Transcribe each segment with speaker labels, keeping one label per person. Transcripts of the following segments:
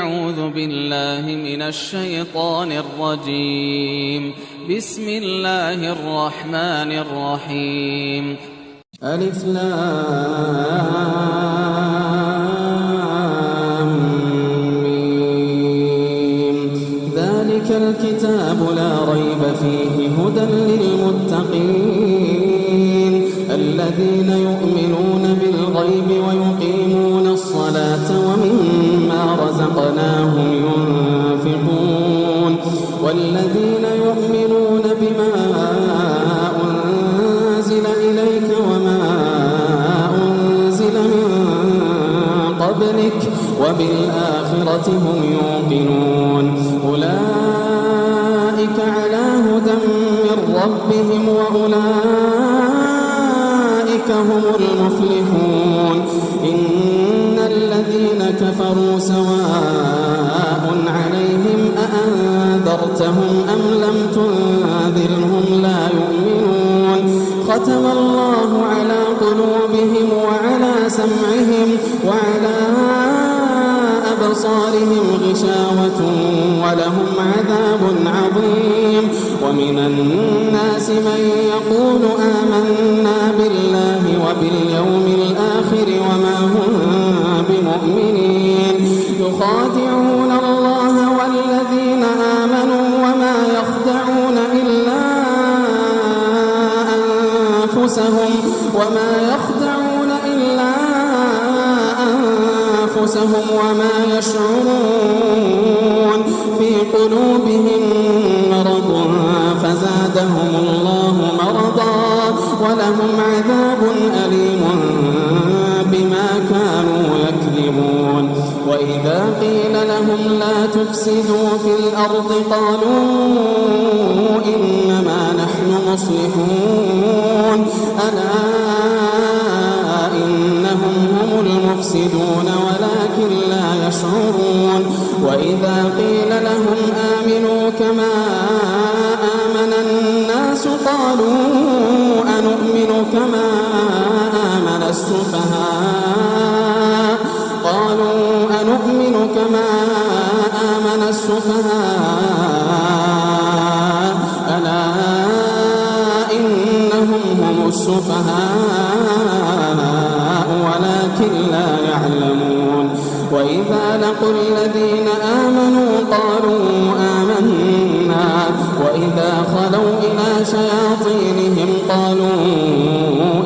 Speaker 1: أعوذ بالله من الشيطان الرجيم. بسم الله الرحمن الرحيم.
Speaker 2: ألف لام ميم. ذلك الكتاب لا ريب فيه هدى للمتقين الذين يؤمنون بالغيب ويقيمون الصلاة ومما رزقناهم ينفقون والذين يؤمنون بما أنزل إليك وما أنزل من قبلك وبالآخرة هم يوقنون أولئك على هدى من ربهم وأولئك هم المفلحون. إن الذين كفروا سواء عليهم أأنذرتهم أم لم تنذرهم لا يؤمنون. ختم الله على قلوبهم وعلى سمعهم وعلى أبصارهم غشاوة ولهم عذاب عظيم. ومن الناس من يقول آمنا بالله وباليوم الآخر وما هم بمؤمنين يخادعون الله والذين آمنوا وما يخدعون إلا أنفسهم وما يشعرون. في قلوبهم مرض فزادهم الله مرضا ولهم عذاب أليم بما كانوا يكذبون. وإذا قيل لهم لا تفسدوا في الأرض قالوا إنما نحن مصلحون ألا إنهم هم المفسدون ولكن لا يشعرون. وإذا قيل لهم آمنوا كما آمن الناس قالوا أنؤمن كما آمن السفهاء ألا إنهم هم السفهاء ولكن لا يعلمون. وإذا لقوا الذين آمنوا قالوا آمنا وإذا خلوا إلى شياطينهم قالوا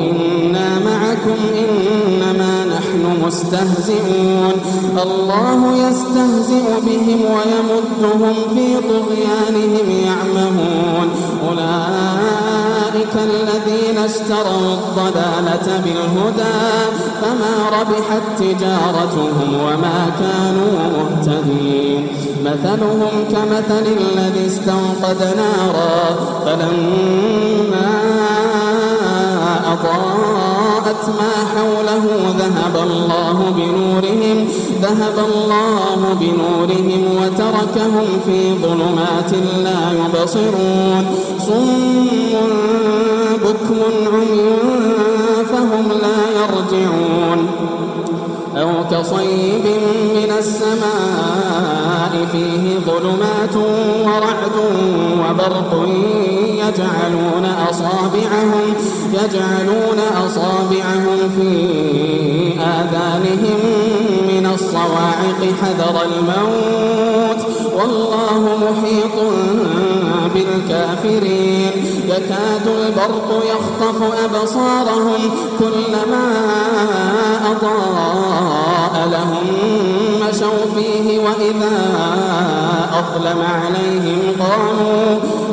Speaker 2: إنا معكم إنما نحن مستهزئون. الله يستهزئ بهم ويمدهم في طغيانهم يعمهون. أولئك الذين اشتروا الضلالة بالهدى فما ربحت تجارتهم وما كانوا مهتدين. مثلهم كمثل الذي استوقد نارا فلما أضاءت ما حوله ذهب الله بنورهم وتركهم في ظلمات لا يبصرون. صم بكم عمي فهم لا يرجعون. أو كصيب من السماء فيه ظلمات ورعد وبرق يجعلون أصابعهم في آذانهم من الصواعق حذر الموت والله محيط بالكافرين. يكاد البرق يخطف أبصارهم كلما أضاء لهم مشوا فيه وإذا أظلم عليهم قاموا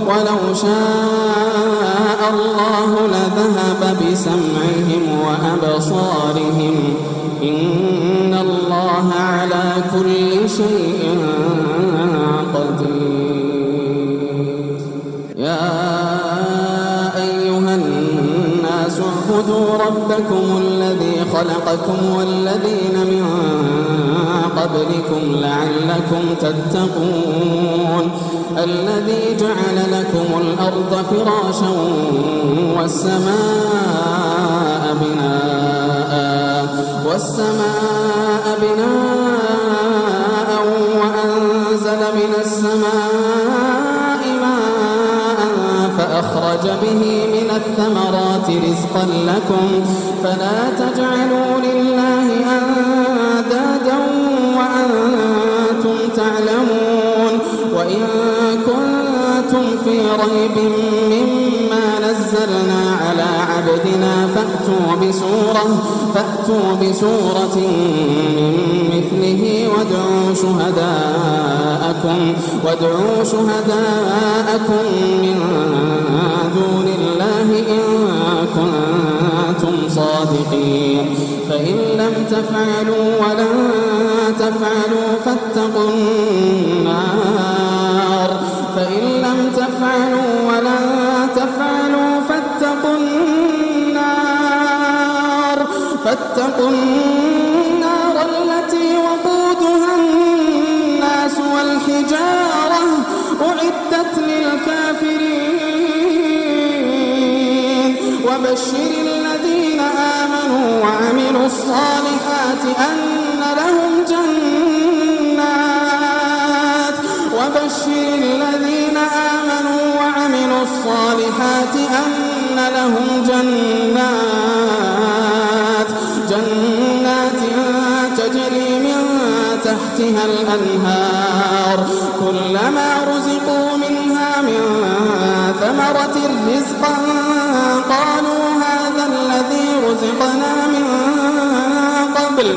Speaker 2: ولو شاء الله لذهب بسمعهم وأبصارهم إن الله على كل شيء قدير. يا أيها الناس اعبدوا ربكم الذي خلقكم والذين من قبلكم لعلكم تتقون. الذي جعل لكم الأرض فراشا والسماء بناء به من الثمرات رزقا لكم فلا تجعلوا لله أندادا وأنتم تعلمون وإن كنتم في ريب مما نزلنا على عبدنا فأتوا بسورة من مثله وادعوا شهداءكم من دون الله إن كنتم صادقين فإن لم تفعلوا ولن تفعلوا فاتقوا النار فاتقوا النار التي وقودها الناس والحجارة أعدت للكافرين وبشر الذين آمنوا وعملوا الصالحات أن لهم جنات تجري من تحتها الأنهار كلما رزقوا منها من ثمرة رزقا قالوا هذا الذي رزقنا من قبل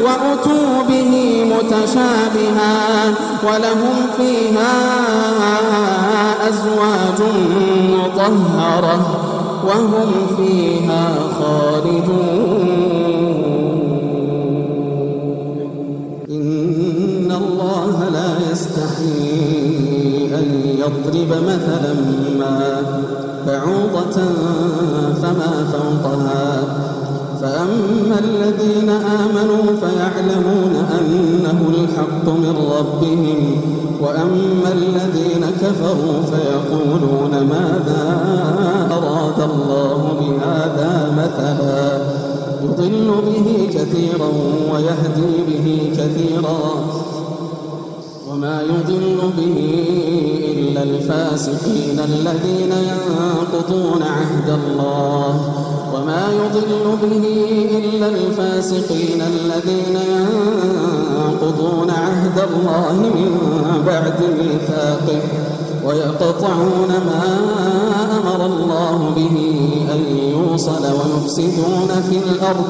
Speaker 2: وأتوا به متشابها ولهم فيها أزواج مطهرة وهم فيها خالدون إن الله لا يستحيي أن يضرب مثلا ما بعوضة فما فوقها فأما الذين آمنوا فيعلمون أنه الحق من ربهم وأما الذين كفروا فيقولون ماذا أراد الله بهذا مثلا يضل به كثيرا ويهدي به كثيرا وما يضل به إلا الفاسقين الذين ينقضون عهد الله وما يضل به إلا الفاسقين الذين ينقضون عهد الله من بعد ميثاقه ويقطعون ما أمر الله به أن يوصل ويفسدون في الأرض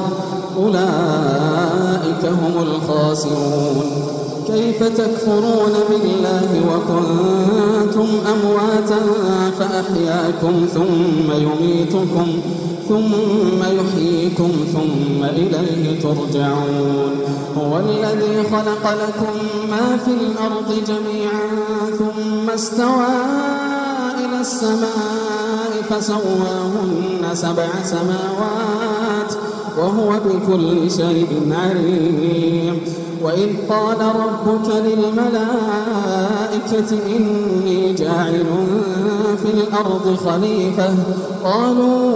Speaker 2: أولئك هم الخاسرون كيف تكفرون بالله وكنتم أمواتا فأحياكم ثم يميتكم ثم يحييكم ثم إليه ترجعون هو الذي خلق لكم ما في الأرض جميعا ثم استوى إلى السماء فسواهن 7 سماوات وهو بكل شيء عليم وإذ قال ربك للملائكة إني جاعل في الأرض خليفة قالوا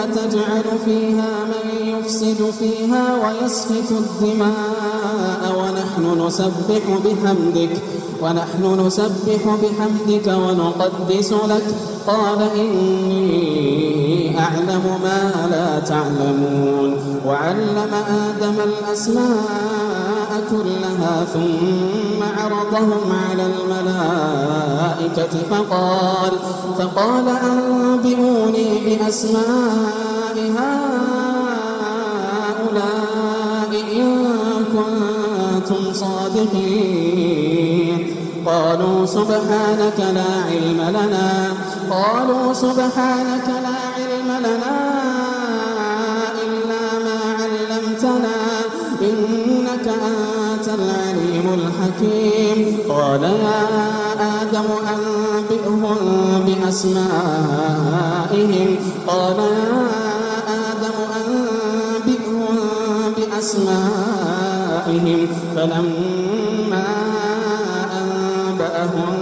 Speaker 2: أتجعل فيها من يفسد فيها ويسفك الدماء ونحن نسبح بحمدك ونقدس لك قال إني أعلم ما لا تعلمون وعلم آدم الأسماء كلها ثم عرضهم على الملائكة فقال أنبئوني بأسماء هؤلاء إن كنتم صادقين قالوا سبحانك لا علم لنا إلا ما علمتنا إنك أنت العليم الحكيم قال يا آدم أنبئهم بأسمائهم فلما أنبأهم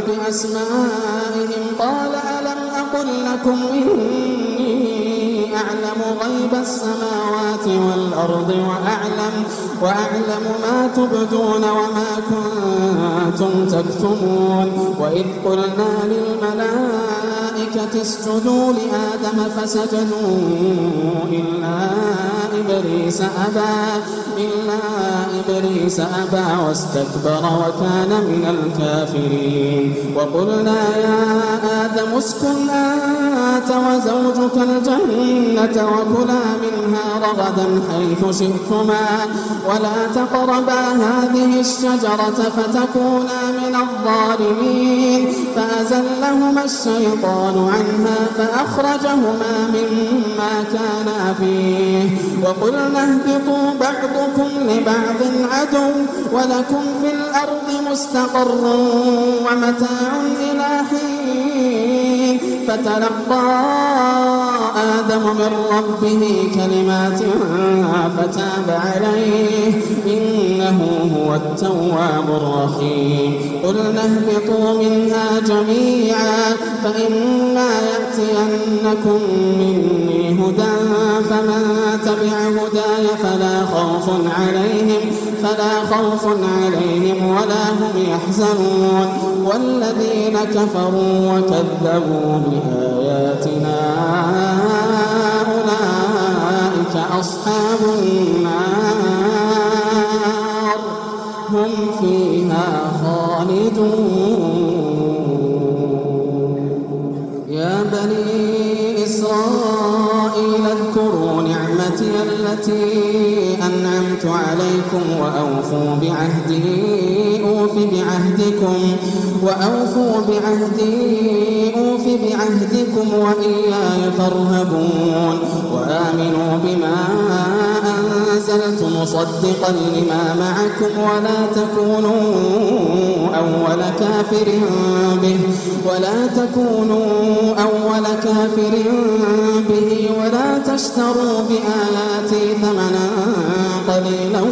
Speaker 2: بأسمائهم قال ألم أقل لكم إني أعلم غيب السماوات والأرض وأعلم ما تبدون وما كنتم تكتمون وإذ قلنا للملائكة الملائكة اسجدوا لآدم فسجدوا إلا إبليس أبى واستكبر وكان من الكافرين. وقلنا يا آدم اسكن أنت وزوجك الجنة وكلا منها رغدا حيث شئتما ولا تقربا هذه الشجرة فتكونا من الظالمين. فأزلهما الشيطان عنها فأخرجهما مما كانا فيه. وقلنا اهبطوا بعضكم لبعض عدو ولكم في الأرض مستقر ومتاع إلى حين. فتلقى آدم من ربه كلمات فتاب عليه إنه هو التواب الرحيم. قلنا اهبطوا منها جميعا فإما يأتينكم مني هدى فمن تبع هداي فلا خوف عليهم ولا هم يحزنون. والذين كفروا وكذبوا بآياتنا أولئك أصحاب النار هم فيها خالدون. يا بني إسرائيل اذكروا نعمتي التي أنعمت عليكم وأوفوا بعهدكم وإياي فارهبون. وآمنوا بما أنزلت مصدقا لما معكم ولا تكونوا أول كافر به ولا تشتروا بآياتي ثمنا قليلا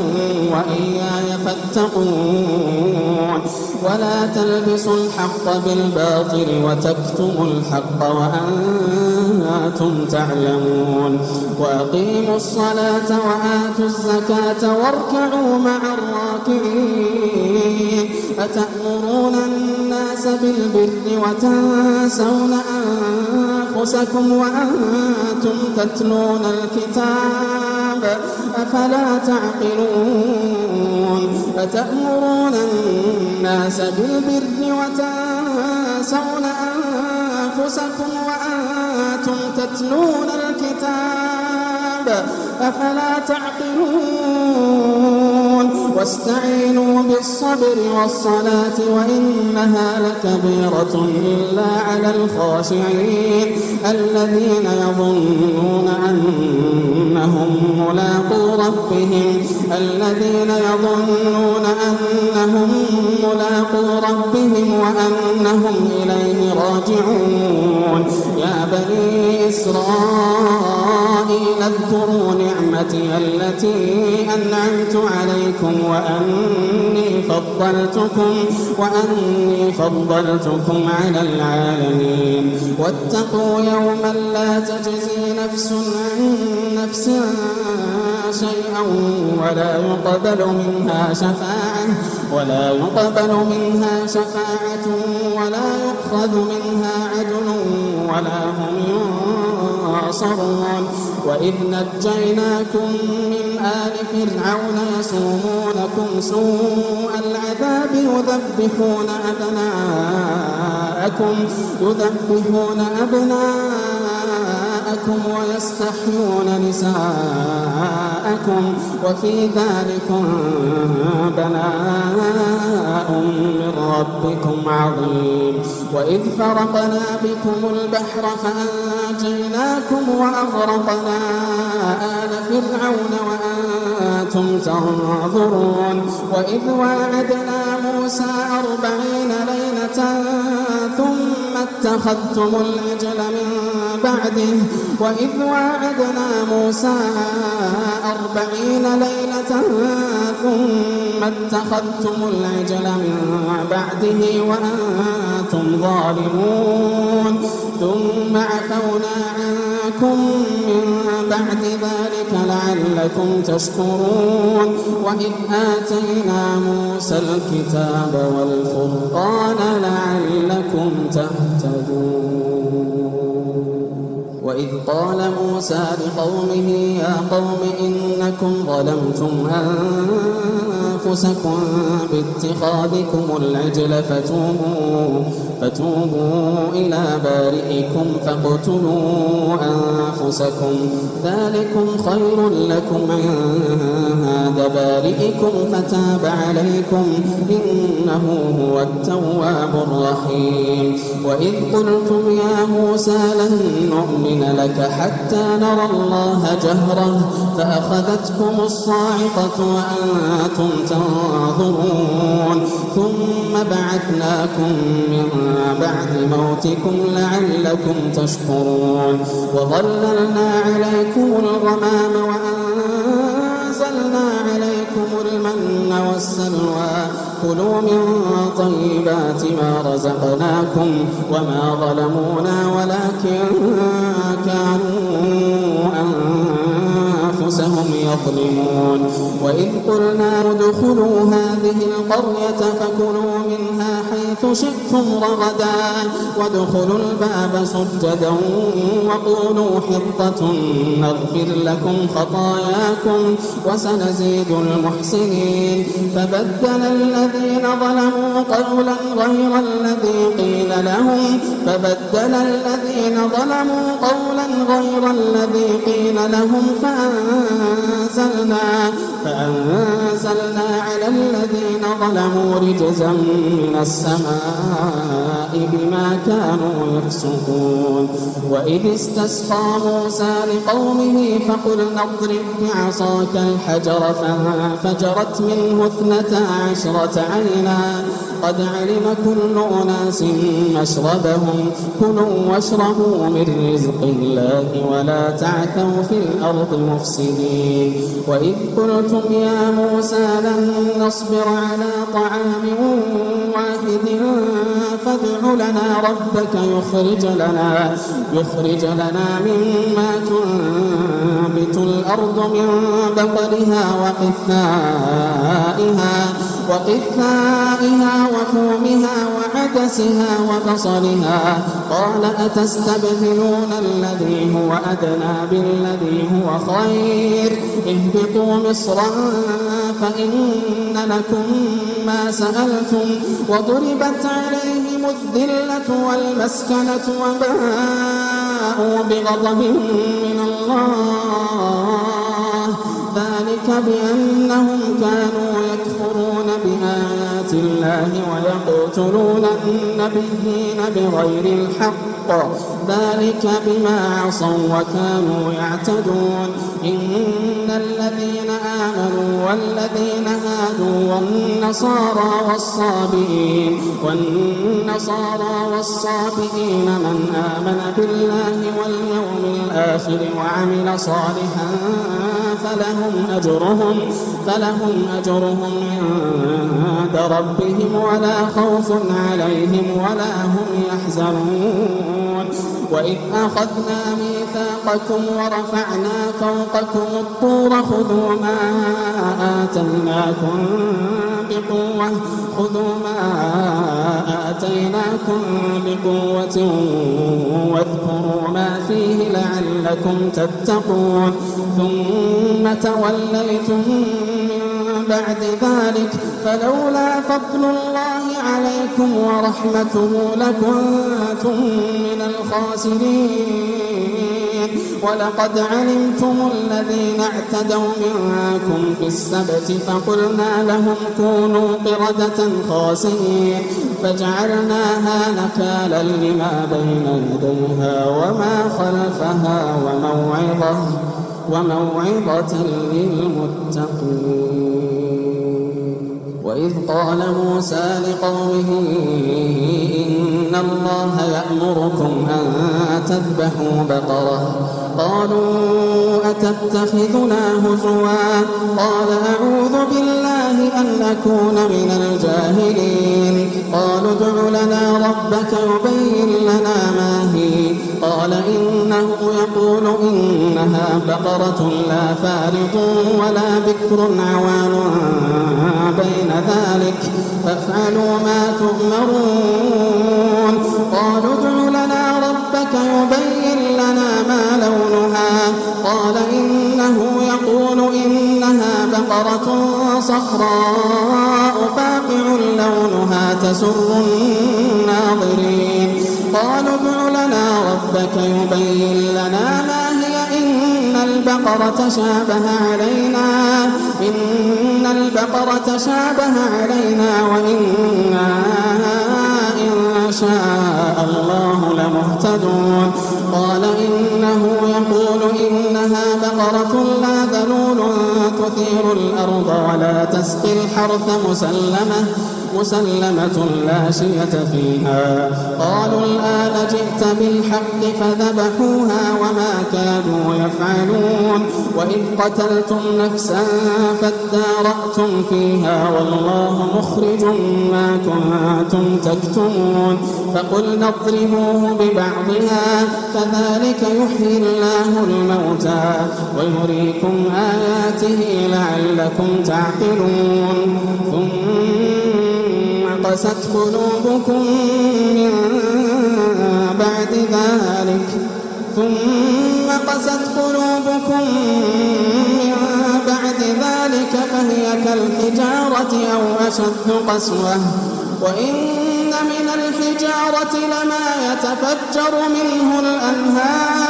Speaker 2: وإياي فاتقون. ولا تلبسوا الحق بالباطل وتكتموا الحق وأنتم تعلمون. وأقيموا الصلاة وآتوا الزكاة واركعوا مع الراكعين. أتأمرون الناس بالبر وتنسون أنفسكم وأنتم تتلون الكتاب أفلا تعقلون. أتأمرون الناس بالبر وتنسون أنفسكم وأنتم تتلون الكتاب أفلا تعقلون. واستعينوا بالصبر والصلاة وإنها لكبيرة إلا على الخاشعين الذين يظنون أنهم ملاقو ربهم وأنهم إليه راجعون. يا بني إسرائيل اذكروا نعمتي التي أنعمت عليكم وأني فضلتكم على العالمين. واتقوا يوما لا تجزي نفس عن نفس شيئا ولا يقبل منها شفاعة ولا يؤخذ منها عدل ولا هم ينصرون. وإذ نجيناكم من آل فرعون يسومونكم سوء العذاب يذبحون أبناءكم ويستحيون نساءكم وفي ذلكم بلاء من ربكم عظيم. وإذ فرقنا بكم البحر فأنجيناكم وأغرقنا آل فرعون وأنتم تنظرون. وإذ واعدنا موسى 40 ليلة ثم اتخذتم العجل من بعده وأنتم ظالمون. ثم عفونا عنكم من بعد ذلك لعلكم تشكرون. وإذ آتينا موسى الكتاب والفرقان لعلكم تهتدون. وإذ قال موسى لقومه يا قوم إنكم ظلمتم أنفسكم باتخاذكم العجل فتوبوا إلى بارئكم فاقتلوا أنفسكم ذلكم خير لكم عند بارئكم فتاب عليكم إنه هو التواب الرحيم وإذ قلتم يا موسى لن نؤمن لك حتى نرى الله جهرا فأخذتكم الصاعقة وأنتم تنظرون ثم بعثناكم من بعد موتكم لعلكم تشكرون وظللنا عليكم الغمام وأنزلنا عليكم المن والسلوى كلوا من طيبات ما رزقناكم وما ظلمونا ولكن كانوا أنفسهم يظلمون وإذ قلنا ادخلوا هذه القرية فكلوا منها حيث شئتم رغدا وادخلوا الباب سجدا وقولوا حطة نغفر لكم خطاياكم وسنزيد المحسنين فبدل الذين ظلموا قولا غير الذي قيل لهم فأنزلنا على الذين ظلموا رجزا من السماء بما كانوا يفسقون وإذ استسقى موسى لقومه فقلنا اضرب بعصاك الحجر فانفجرت منه 12 عينا قد علم كل أناس مشربهم كلوا واشربوا من رزق الله ولا تعثوا في الأرض مفسدين وإذ قلتم يا موسى لن نصبر على طعام واحد فادع لنا ربك يخرج لنا مما تنبت الأرض من بقلها وقثائها وفومها وعدسها وبصلها قال أتستبدلون الذي هو أدنى بالذي هو خير اهبطوا مصرا فإن لكم ما سألتم وضربت عليهم الذلة والمسكنة وباءوا بغضب من الله ذلك بأنهم كانوا يكفرون بآيات الله ويقتلون النبيين بغير الحق ذلك بما عصوا وكانوا يعتدون إن الذين آمنوا والذين هادوا والنصارى والصابئين من آمن بالله واليوم الآخر وعمل صالحا فلهم أجرهم عند ربهم ولا خوف عليهم ولا هم يحزنون وإذ أخذنا ميثاقكم ورفعنا فوقكم الطور خذوا ما آتيناكم بقوة واذكروا ما فيه لعلكم تتقون ثم توليتم من بعد ذلك فلولا فضل الله عليكم ورحمته لكنتم من الخاسرين ولقد علمتم الذين اعتدوا منكم في السبت فقلنا لهم كونوا قردة خاسئين فجعلناها نكالا لما بين يديها وما خلفها وموعظة للمتقين وإذ قال موسى لقومه إن الله يأمركم أن تذبحوا بقرة قالوا أتتخذنا هزوا قال أعوذ بالله أن أكون من الجاهلين قالوا ادع لنا ربك يبين لنا ما هي قال إنه يقول إنها بقرة لا فارض ولا بكر عوان بين ذلك فافعلوا ما تؤمرون قالوا ادع لنا ربك يبين لنا ما بقرة صفراء فاقع لونها تسر الناظرين قالوا ادع لنا ربك يبين لنا ما هي إن البقرة تشابه علينا وإنا إن شاء الله لمهتدون قال إنه يقول إنها بقرة لا ذلول تثير الأرض ولا تسقي الحرث مسلمة لا شية فيها قالوا الآن جئت بالحق فذبحوها وما كادوا يفعلون وإذ قتلتم نفسا فادارأتم فيها والله مخرج ما كنتم تكتمون فقلنا اضربوه ببعضها كذلك يحيي الله الموتى ويريكم آياته لعلكم تعقلون ثم قست قلوبكم من بعد ذلك فهي كالحجارة أو أشد قسوة وإن من الحجارة لما يتفجر منه الأنهار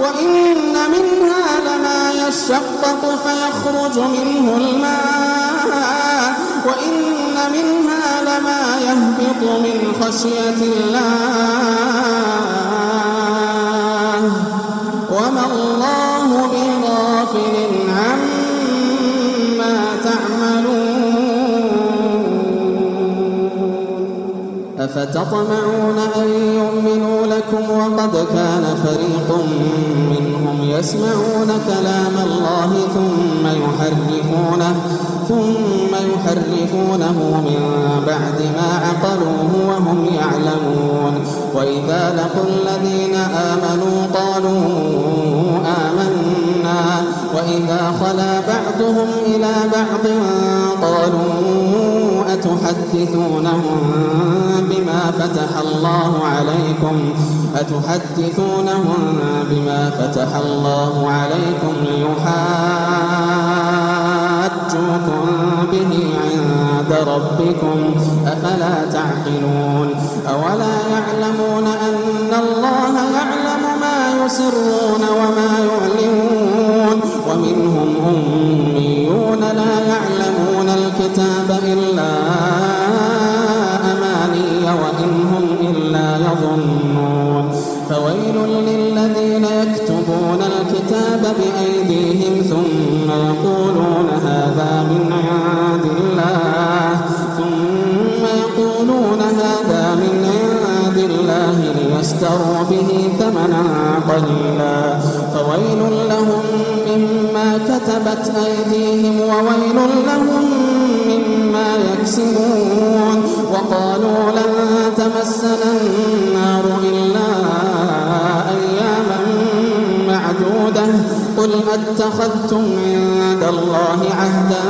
Speaker 2: وإن منها لما يشقق فيخرج منه الماء وإن منها لما يهبط من خشية الله وما الله بغافل عما تعملون أفتطمعون أن يؤمنوا لكم وقد كان فريق منهم يسمعون كلام الله ثم يحرفونه من بعد ما عقلوه وهم يعلمون وإذا لقوا الذين آمنوا قالوا آمنا وإذا خلا بعضهم إلى بعض قالوا أتحدثونهم بما فتح الله عليكم ليحاجوكم به عند ربكم أفلا تعقلون أولا يعلمون أن الله يعلم ما يسرون وما يعلنون ومنهم أميون لا يعلمون الكتاب إلا أماني وإن هم إلا يظنون فويل للذين يكتبون الكتاب بأيديهم ثم يقولون هذا من عند الله ليشتروا به ثمنا قليلا فويل لهم مما كتبت أيديهم وويل لهم مما يكسبون وقالوا لن تمسنا النار إلا أياما معدودة قل أتخذتم عند الله عهدا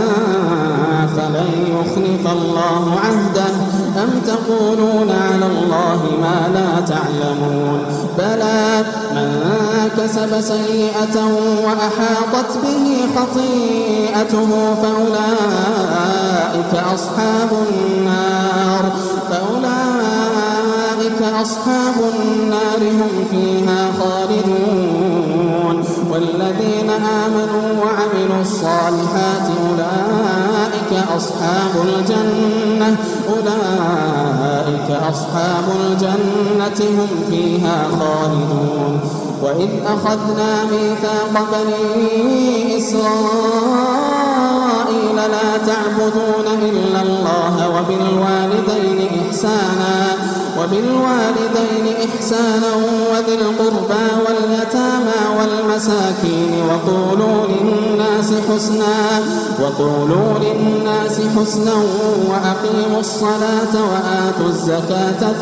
Speaker 2: فلن يخلف الله عهده أم تقولون على الله ما لا تعلمون بلى من كسب سيئة وأحاطت به خطيئته فأولئك أصحاب النار هم فيها خالدون والذين آمنوا وعملوا الصالحات أولئك أصحاب الجنة هم فيها خالدون وإذ أخذنا ميثاق بني إسرائيل لا تعبدون إلا الله وبالوالدين إحسانا وذي القربى واليتامى والمساكين وقولوا للناس حسنا وأقيموا الصلاة وآتوا الزكاة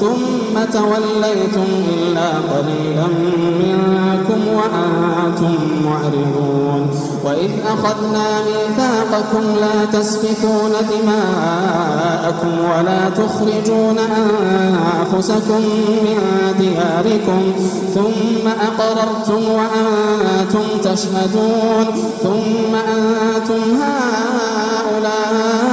Speaker 2: ثم توليتم إلا قليلا منكم وأنتم معرضون وإذ أخذنا ميثاقكم لا تسفكون دماءكم ولا تخرجون أنفسكم من دياركم ثم أقررتم وأنتم تشهدون ثم أنتم هؤلاء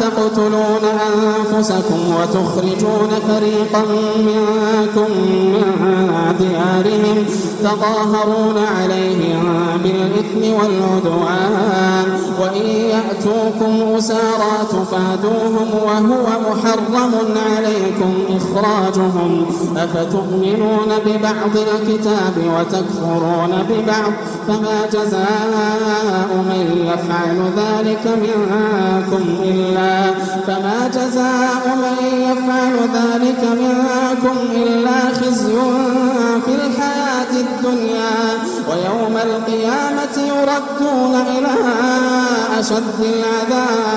Speaker 2: تقتلون أنفسكم وتخرجون فريقا منكم من ديارهم تظاهرون عليهم بالإثم والعدوان وإن يأتوكم أسارى تفادوهم وهو محرم عليكم إخراجهم أفتؤمنون ببعض الكتاب وتكفرون ببعض فما جزاء من يفعل ذلك منكم إلا خزي في الحياة الدنيا ويوم القيامة يردون إلى أشد العذاب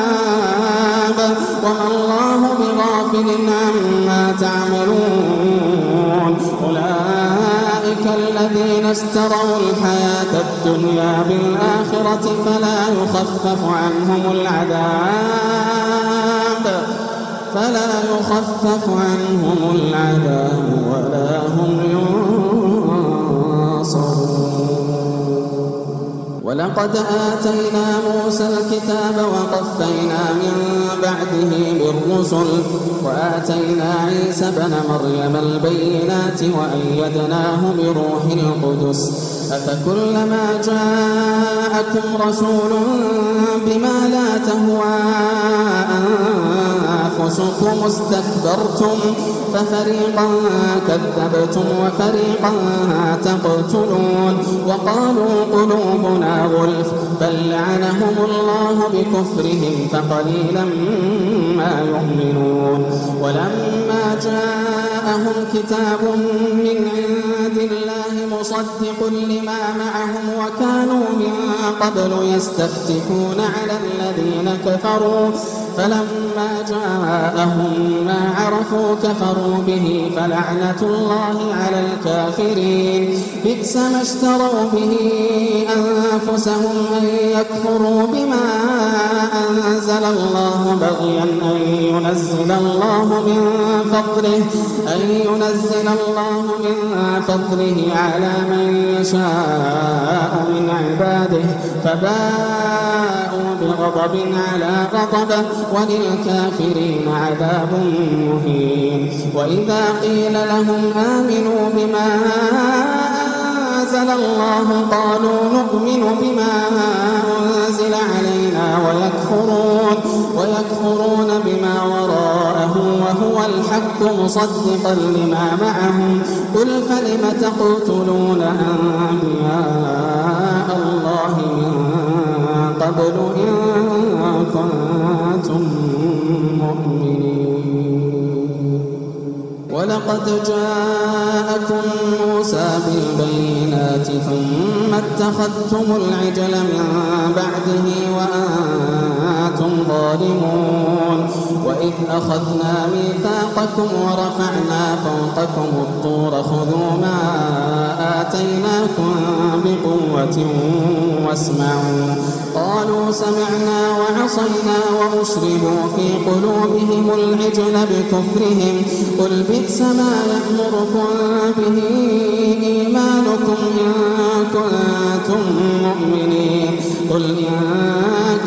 Speaker 2: وما الله بغافل عما تعملون أولئك الذين اشتروا الحياة الدنيا بالآخرة فلا يخفف عنهم العذاب ولا هم ينصرون ولقد آتينا موسى الكتاب وقفينا من بعده بالرسل وآتينا عيسى ابن مريم البينات وأيدناه بروح القدس أفكلما جاءكم رسول بما لا تهوى أنفسكم استكبرتم ففريقا كذبتم وفريقا تقتلون وقالوا قلوبنا غلف بل لعنهم الله بكفرهم فقليلا ما يؤمنون ولما جاءهم كتاب من عند الله مصدق لما معهم وكانوا من قبل يستفتحون على الذين كفروا فلما جاءهم ما عرفوا كفروا به فلعنة الله على الكافرين بئس ما اشتروا به أنفسهم أن يكفروا بما أنزل الله بغيا أن ينزل الله من فضله على من يشاء من عباده فباءوا بغضب على غضب وللكافرين عذاب مهين وإذا قيل لهم آمنوا بما أنزل الله قالوا نؤمن بما أنزل علينا ويكفرون بما وراءه وهو الحق مصدقا لما معهم قل فلم تقتلون أنبياء الله من قبل إن كنتم مؤمنين ولقد جاءكم موسى بالبينات ثم اتخذتم العجل من بعده وأنتم ظالمون وإذ أخذنا ميثاقكم ورفعنا فوقكم الطور خذوا ما آتيناكم بقوة واسمعوا قالوا سمعنا وعصينا وأشربوا في قلوبهم العجل بكفرهم قل بئس ما يأمركم به إيمانكم إن كنتم مؤمنين قل إن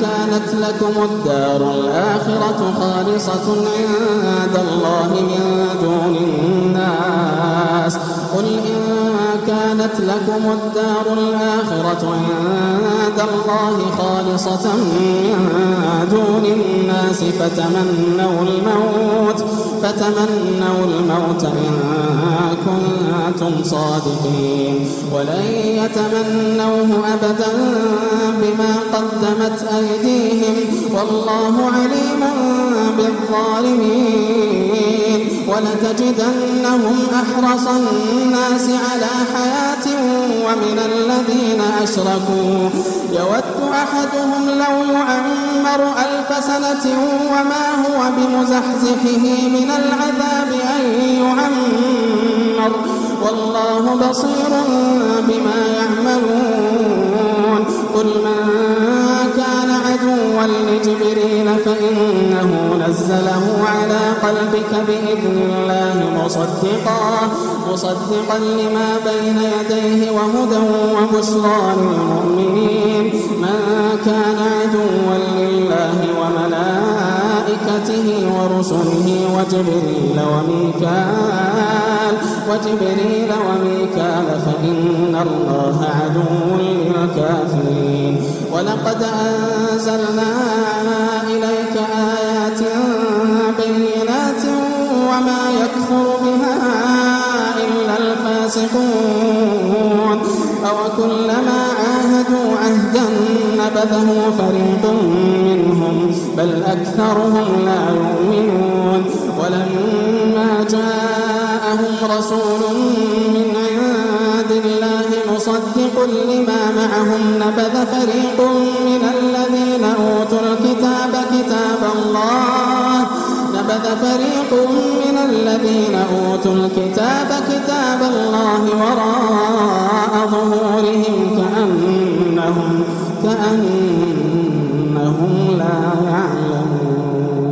Speaker 2: كانت لكم الدار الآخرة خالصة عند الله من دون الناس فتمنوا الموت إن كنتم صادقين ولن يتمنوه أبدا بما قدمت أيديهم والله عليم بالظالمين ولتجدنهم أحرص الناس على حياة ومن الذين أشركوا يود أحدهم لو يعمر 1000 سنة وما هو بمزحزحه من العذاب أن يعمر والله بصير بما يعملون قل من كان عدوا لجبريل فإنه نزله على قلبك بإذن الله مصدقا لما بين يديه وهدى وبشرى للمؤمنين من كان عدوا لله وملائكته ورسله وجبريل وميكال فإن الله عدو للكافرين ولقد أنزلنا إليك آيات بينات وما يكفر بها إلا الفاسقون أوكلما عاهدوا عهدا نبذه فريق منهم بل أكثرهم لا يؤمنون ولما جاءهم رسول من عند الله مصدق لما معهم نبذ فريق من الذين أوتوا الكتاب كتاب الله وراء ظهورهم كأنهم لا يعلمون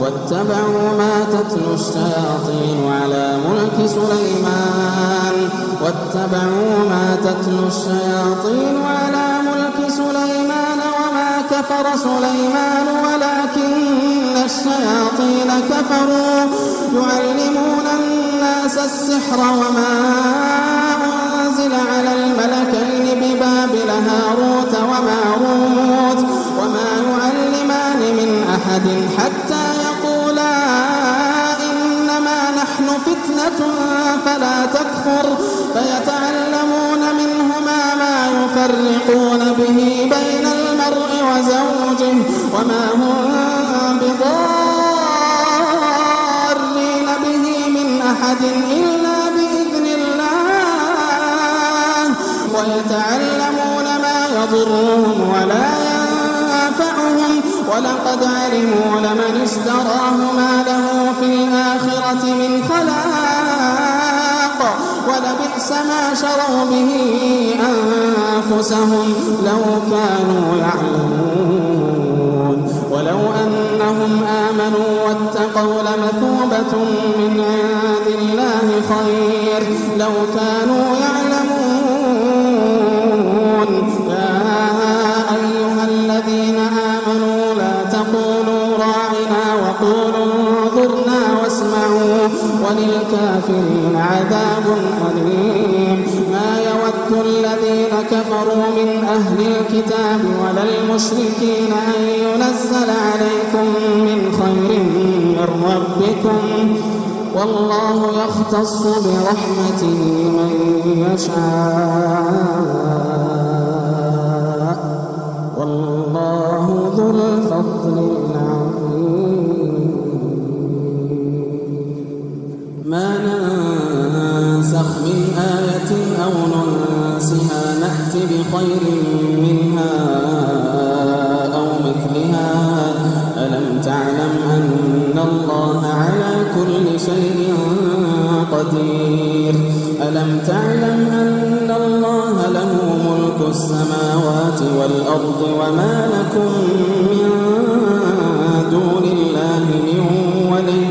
Speaker 2: واتبعوا ما تتلو الشياطين على ملك سليمان وما كفر سليمان ولكن الشياطين كفروا يعلمون الناس السحر وما أنزل على الملكين ببابل هاروت وماروت وما يعلمان من أحد حتى يقولا إنما نحن فتنة فلا تكفر فيتعلمون منهما ما يفرقون به بين المرء وزوجه وما هم بضارين به من أحد إلا بإذن الله ويتعلمون ما يضرهم ولا ينفعهم ولقد علموا لمن اشتراه ما له في الآخرة من خلاق ولبئس ما شروا به أنفسهم لو كانوا يعلمون ولو أنهم آمنوا واتقوا لمثوبة من عند الله خير لو كانوا يعلمون يا أيها الذين آمنوا لا تقولوا راعنا وقولوا انظرنا واسمعوا وللكافرين عذاب أليم ما يود الذين كفروا من أهل الكتاب ولا المشركين أن ينزل عليكم من خير من ربكم والله يختص برحمته من يشاء والله ذو الفضل العظيم ما ننسخ من آية أو ننسها نأت بخير منها أو مثلها ألم تعلم أن الله على كل شيء قدير ألم تعلم أن الله له ملك السماوات والأرض وما لكم من دون الله من ولي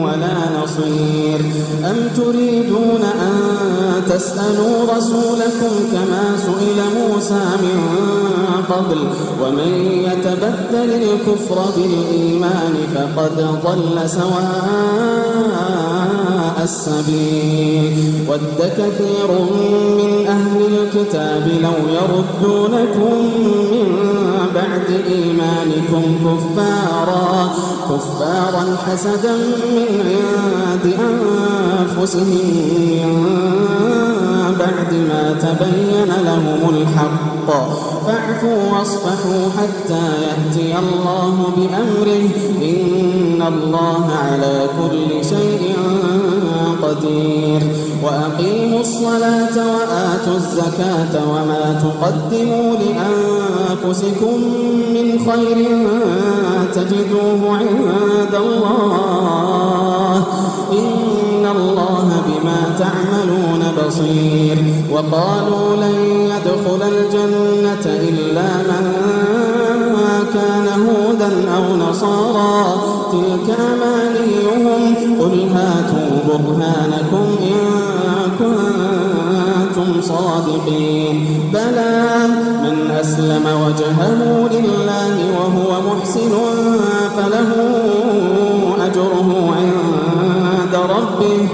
Speaker 2: ولا نصير أم تريدون أن تسألوا رسولكم كما سئل موسى من قبل ومن يتبدل الكفر بالإيمان فقد ضل سواء السبيل ود كثير من أهل الكتاب لو يردونكم من بعد إيمانكم كفارا حسدا من عند أنفسهم من بعد ما تبين لهم الحق فاعفوا واصفحوا حتى يأتي الله بأمره إن الله على كل شيء قدير وأقيموا الصلاة وآتوا الزكاة وما تقدموا لأنفسكم من خير تجدوه عند الله إن الله بما تعملون بصير وقالوا لن يدخل الجنة إلا من كان هودا أو نصارى تلك أمانيهم قل هاتوا برهانكم إن كنتم صادقين بلى من أسلم وجهه لله وهو محسن فله أجره عند ربه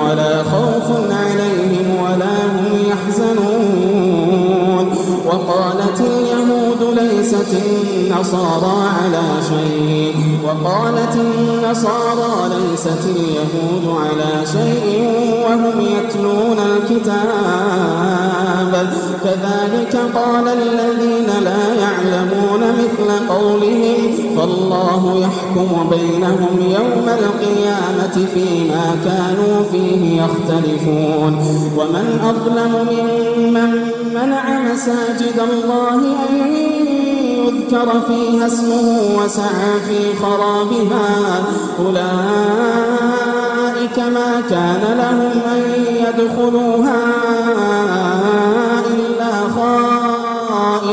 Speaker 2: ولا خوف عليهم ولا هم يحزنون وقالت اليهود ليست النصارى على شيء وهم يتلون الكتاب كذلك قال الذين لا يعلمون مثل قولهم فالله يحكم بينهم يوم القيامة فيما كانوا فيه يختلفون ومن أظلم ممن منع مساجد الله أن يذكر فيها اسمه وسعى في خرابها أولئك ما كان لهم أن يدخلوها إلا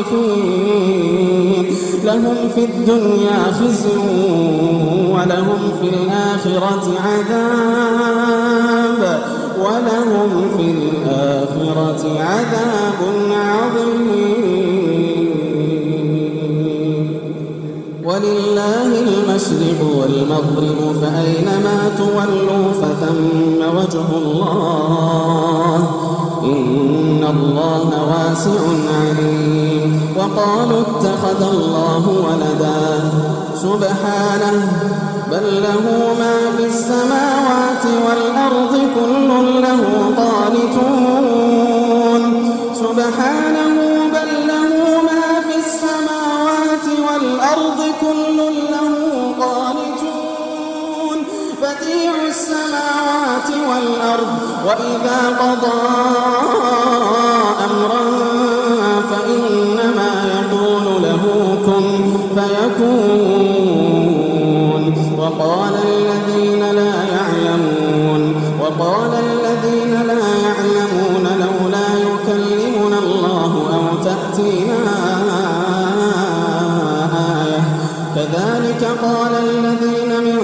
Speaker 2: خائفين لهم في الدنيا خزي ولهم في الآخرة عذاب عظيم ولله المشرق والمغرب فأينما تولوا فثم وجه الله إن الله واسع عليم وقالوا اتخذ الله ولدا سبحانه بل له ما في السماوات والأرض كل له قانتون سبحانه بل له ما في السماوات والأرض كل له قانتون بديع السماوات والأرض وإذا قضى أمرا فإنما يقول له كن فيكون وقال الذين لا يعلمون لولا يكلمنا الله أو تأتينا آية كذلك قال الذين من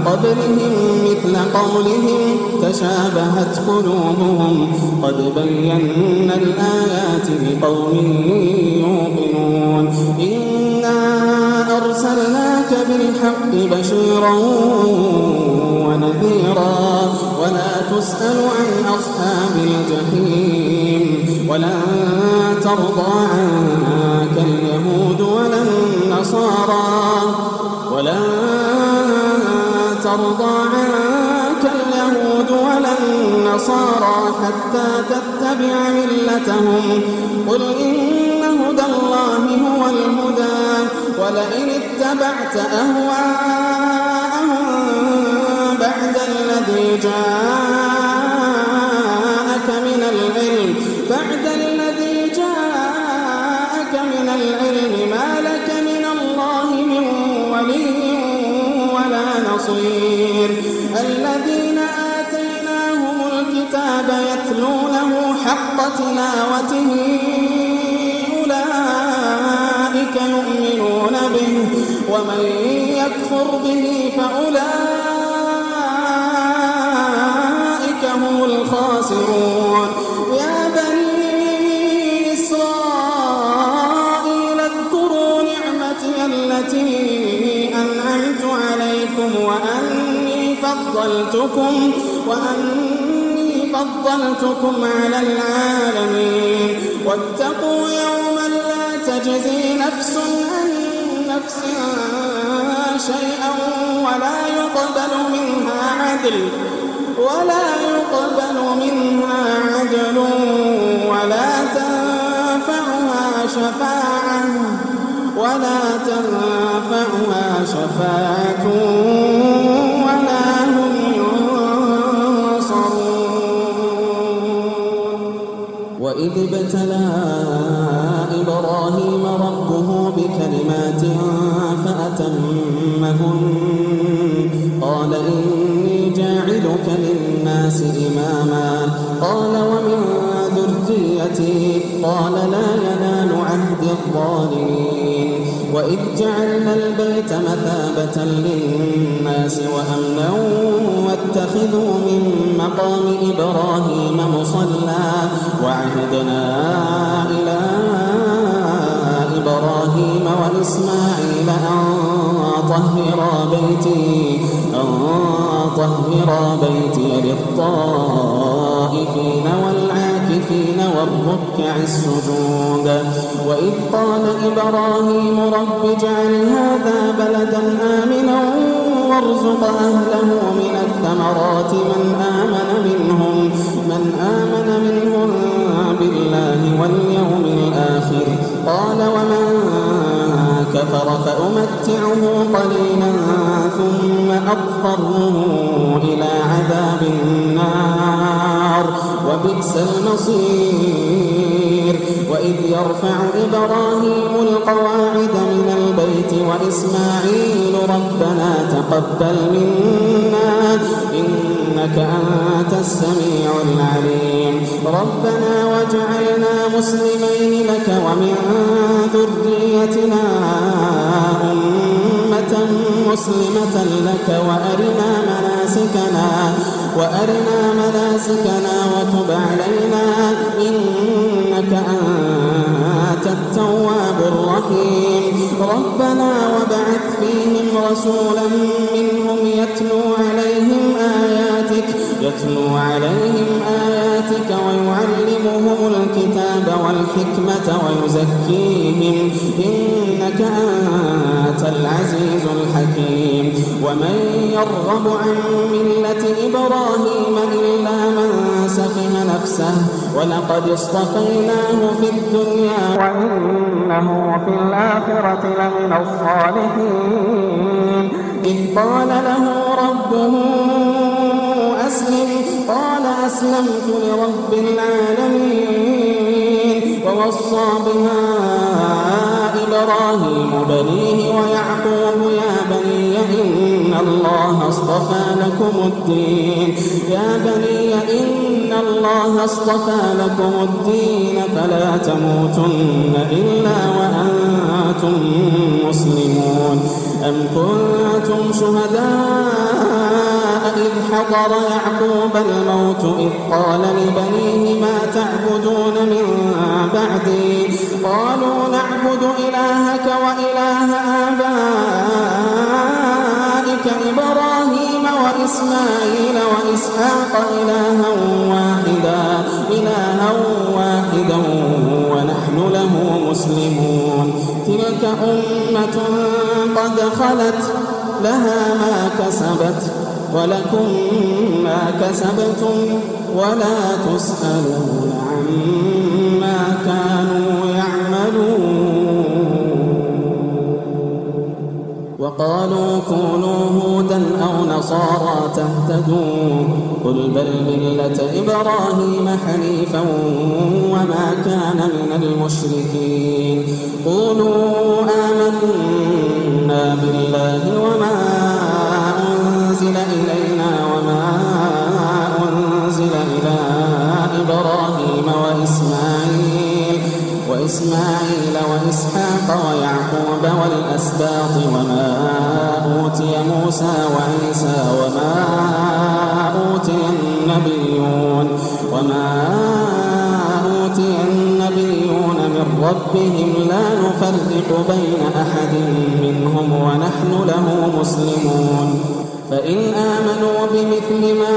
Speaker 2: قبلهم مثل قولهم تشابهت قلوبهم قد بينا الآيات لقوم يوقنون إنا أرسلناك بالحق بشيرا ونذيرا ولا تسأل عن أصحاب الجحيم ولن ترضى عنك اليهود ولا النصارى حتى تتبع ملتهم قل إن هدى الله هو الهدى ولئن اتبعت أهواءهم بعد الذي جاءك من العلم ما لك من الله من ولي ولا نصير الذين آتيناهم الكتاب يتلونه حق تلاوته أولئك يؤمنون به ومن يكفر به فأولئك هم الخاسرون يا بني إسرائيل اذكروا نعمتي التي أنعمت عليكم وأني فضلتكم على العالمين واتقوا يوما لا تجزي نفس عن نفس شيئا ولا يقبل منها عدل ولا تنفعها شفاعة ولا تنفعها شفاعة ولا هم ينصرون. وإذ ابتلى إبراهيم ربه بكلمات فأتمهن قال إني جاعلك للناس إماما قال ومن ذريتي قال لا ينال عهد الظالمين. وإذ جعلنا البيت مثابة للناس وأمنا واتخذوا من مقام إبراهيم مصلى وعهدنا إلى إبراهيم وإسماعيل أن طهرا بيتي للطائفين والعاكفين والركع السجود. وإذ قال إبراهيم رب اجعل هذا بلدا آمنا وارزق أهله من الثمرات من آمن منهم بالله واليوم الآخر قال ومن كفر فأمتعه قليلا ثم أضطره إلى عذاب النار وبئس المصير. وإذ يرفع إبراهيم القواعد من البيت وإسماعيل ربنا تقبل منا إنك أنت السميع العليم ربنا واجعلنا مسلمين لك ومن ذريتنا أمة مسلمة لك وأرنا مناسكنا وتب علينا إنك أنت التواب الرحيم ربنا وبعث فيهم رسولا منهم يتلو عليهم آياتك ويعلمهم الكتاب والحكمة ويزكيهم إنك أنت العزيز الحكيم. ومن يرغب عن ملة إبراهيم إلا من سفه نفسه ولقد اصطفيناه في الدنيا وإنه في الآخرة لمن الصالحين. إذ قال له ربه أسلم قال أسلمت لرب العالمين. ووصى بها إبراهيم بنيه ويعقوب يا بني إن الله اصطفى لكم الدين فلا تموتن إلا وأنتم مسلمون. أم كنتم شهداء إذ حضر يعقوب الموت إذ قال لبنيه ما تعبدون من بعدي قالوا نعبد إلهك وإله آبائك إبراهيم وإسماعيل وإسحاق إلها واحدا ونحن له مسلمون. تلك أمة قد خلت لها ما كسبت ولكم ما كسبتم ولا تسألون عما كانوا يعملون. وقالوا كونوا هودا أو نصارى تهتدوا قل بل ملة إبراهيم حنيفا وما كان من المشركين. قولوا آمنا بالله وما أنزل إلينا وما أنزل إلى إبراهيم وإسماعيل وإسحاق ويعقوب والأسباط وما أوتي موسى وعيسى وما أوتي النبيون من ربهم لا نفرق بين أحد منهم ونحن له مسلمون. فإن آمنوا بمثل ما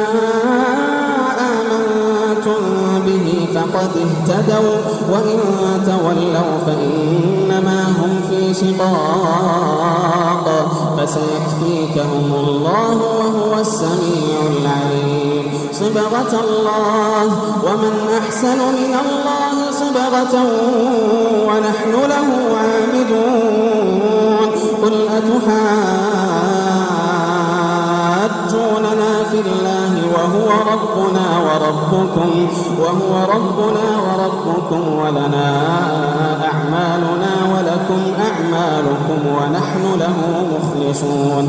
Speaker 2: آمنتم به فقد اهتدوا وإن تولوا فإنما هم في شقاق فسيكفيكهم الله وهو السميع العليم. صبغة الله ومن أحسن من الله صبغة ونحن له عابدون قل أتحاجوننا في الله وهو ربنا وربكم ولنا أعمالنا ولكم أعمالكم ونحن له مخلصون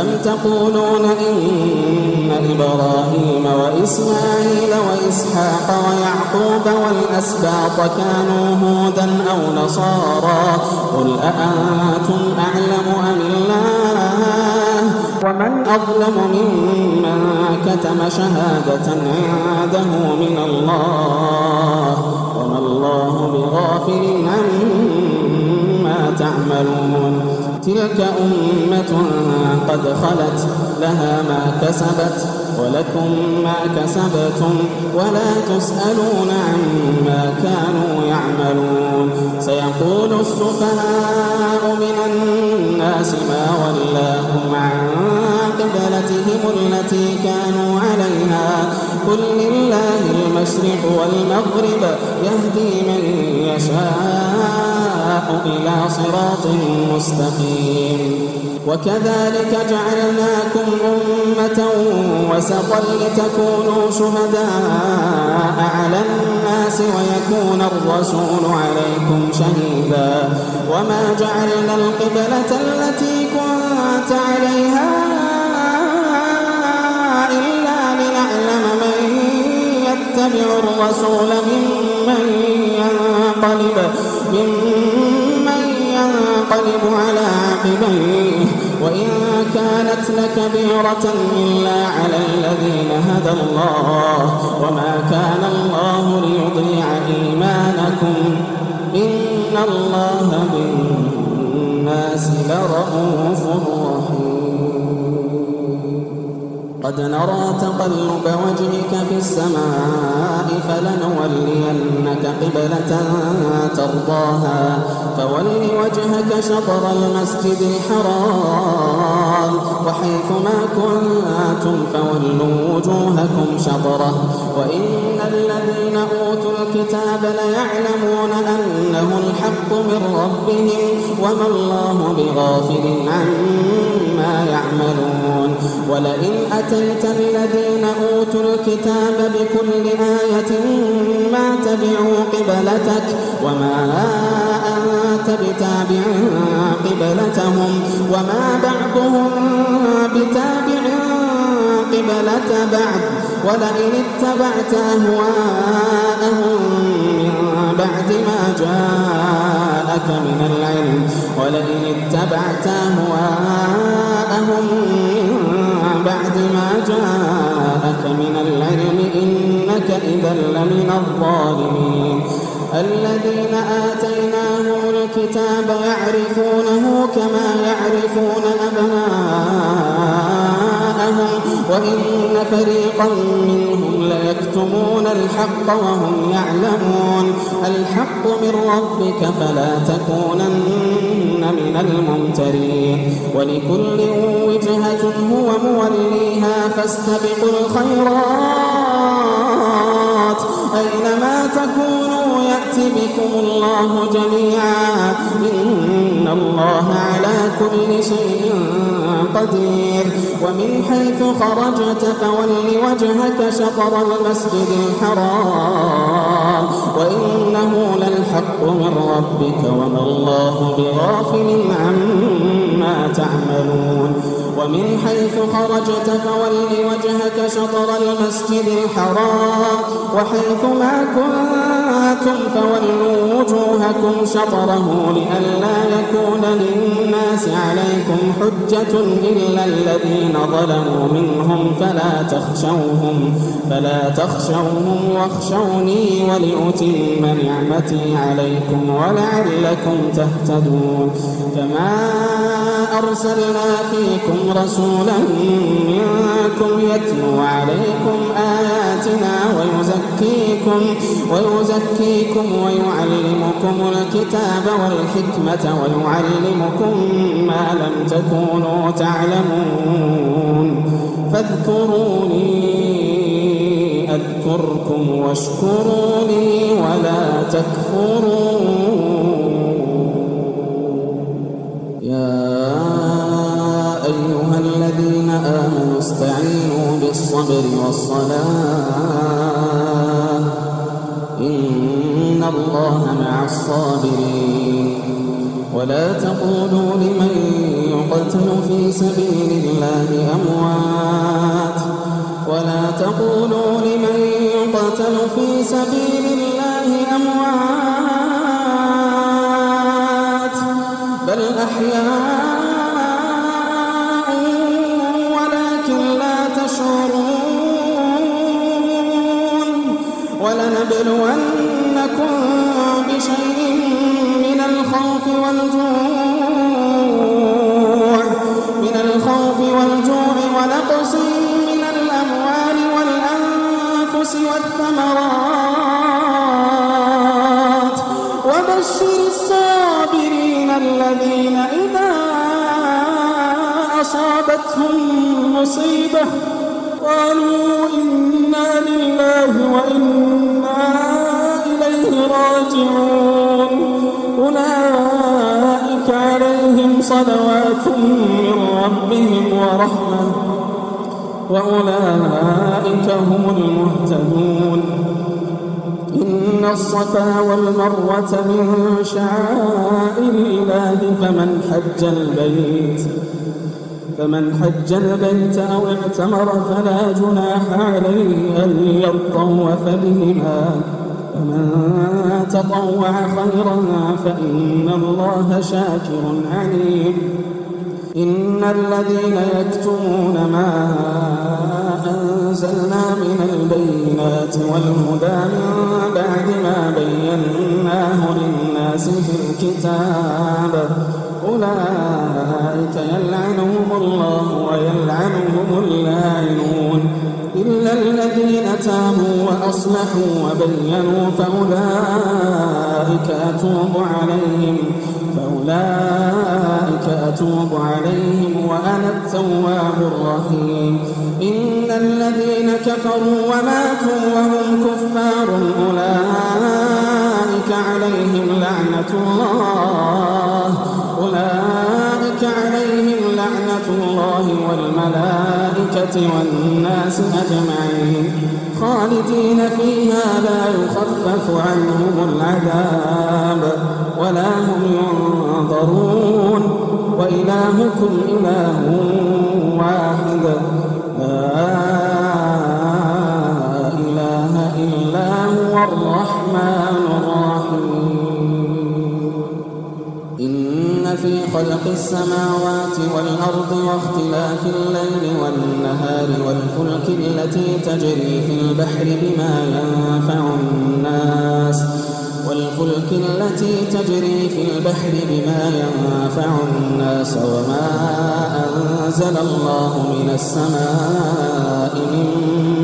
Speaker 2: أم تقولون إن إبراهيم وإسماعيل وإسحاق ويعقوب والأسباط كانوا هودا أو نصارى قل أأنتم أعلم أم الله ومن أظلم ممن كتم شهادة عنده من الله وما الله بغافل عما تعملون تلك أمة قد خلت لها ما كسبت ولكم ما كسبتم ولا تسألون عما كانوا يعملون سيقول السفهاء من الناس ما ولاهم عن قبلتهم التي كانوا عليها قل لله المشرق والمغرب يهدي من يشاء إلى صراط مستقيم وكذلك جعلناكم أمة وسطا لتكونوا شهداء على الناس ويكون الرسول عليكم شهيدا وما جعلنا القبلة التي كنت عليها إلا لنعلم من يتبع الرسول ممن ينقلب على عقبيه وإن كانت لكبيرة إلا على الذين هدى الله وما كان الله ليضيع إيمانكم إن الله بالناس لرءوف رحيم قد نرى تقلب وجهك في السماء فلنولينك قبلة ترضاها فول وجهك شطر المسجد الحرام وحيث ما كنتم فولوا وجوهكم شطره وإن الذين أوتوا الكتاب ليعلمون أنه الحق من ربهم وما الله بغافل عما يعملون ولئن أتيت الذين أوتوا الكتاب بكل آية ما تبعوا قبلتك وما أنت بتابع قبلتهم وما بعضهم بتابع قبلة بعض ولئن اتبعت أهواءهم من بعد ما جاءك من العلم إنك إذا لمن الظالمين الذين آتيناهم الكتاب يعرفونه كما يعرفون أبناءهم وإن فريقا منهم ليكتمون الحق وهم يعلمون الحق من ربك فلا تكونن من الممترين ولكل وجهة هو موليها فاستبقوا الخيرات أينما تكونوا يأتي بكم الله جميعا إن الله على كل شيء قدير ومن حيث خرجت فول وجهك شطر المسجد الحرام وإنه للحق من ربك وما الله بغافل عما تعملون ومن حيث خرجت فول وجهك شطر المسجد الحرام وحيث ما كنتم فولوا وجوهكم شطره لئلا يكون للناس عليكم حجة إلا الذين ظلموا منهم فلا تخشوهم واخشوني ولأتم نعمتي عليكم ولعلكم تهتدون كما أرسلنا فيكم رسولا منكم يتلو عليكم آياتنا ويزكيكم ويعلمكم الكتاب والحكمة ويعلمكم ما لم تكونوا تعلمون فاذكروني يذكركم واشكروا لي ولا تكفرون. يا أيها الذين آمنوا استعينوا بالصبر والصلاة إن الله مع الصابرين. ولا تقولوا لمن يقتل في سبيل الله أموات في سبيل الله أموات بل أحياء ولكن لا تشعرون. ولنبلونكم بشيء من الخوف والجوع ونقص من الأموال والأنفس والثمرات وبشر الصابرين الذين إذا أصابتهم مصيبة قالوا إنا لله وإنا إليه راجعون أولئك عليهم صلوات من ربهم ورحمة وأولئك هم المهتدون. إن الصفا والمروة من شعائر الله فمن حج البيت أو اعتمر فلا جناح عليه أن يطوف بهما ومن تطوع خيرا فإن الله شاكر عليم. إن الذين يكتمون ما أنزلنا من البينات والهدى من بعد ما بيناه للناس في الكتاب أولئك يلعنهم الله ويلعنهم اللاعنون إلا الذين تابوا وأصلحوا وبينوا فأولئك أتوب عليهم وأنا التواب الرحيم. إن الذين كفروا وماتوا وهم كفار أولئك عليهم لعنة الله والملائكة والناس أجمعين خالدين فيها لا يخفف عنهم العذاب ولا هم ينظرون وإلهكم إله واحد لا إله إلا هو الرحمن الرحيم. إن في خلق السماوات والأرض واختلاف الليل والنهار والفلك التي تجري في البحر بما ينفع الناس وما أنزل الله من السماء من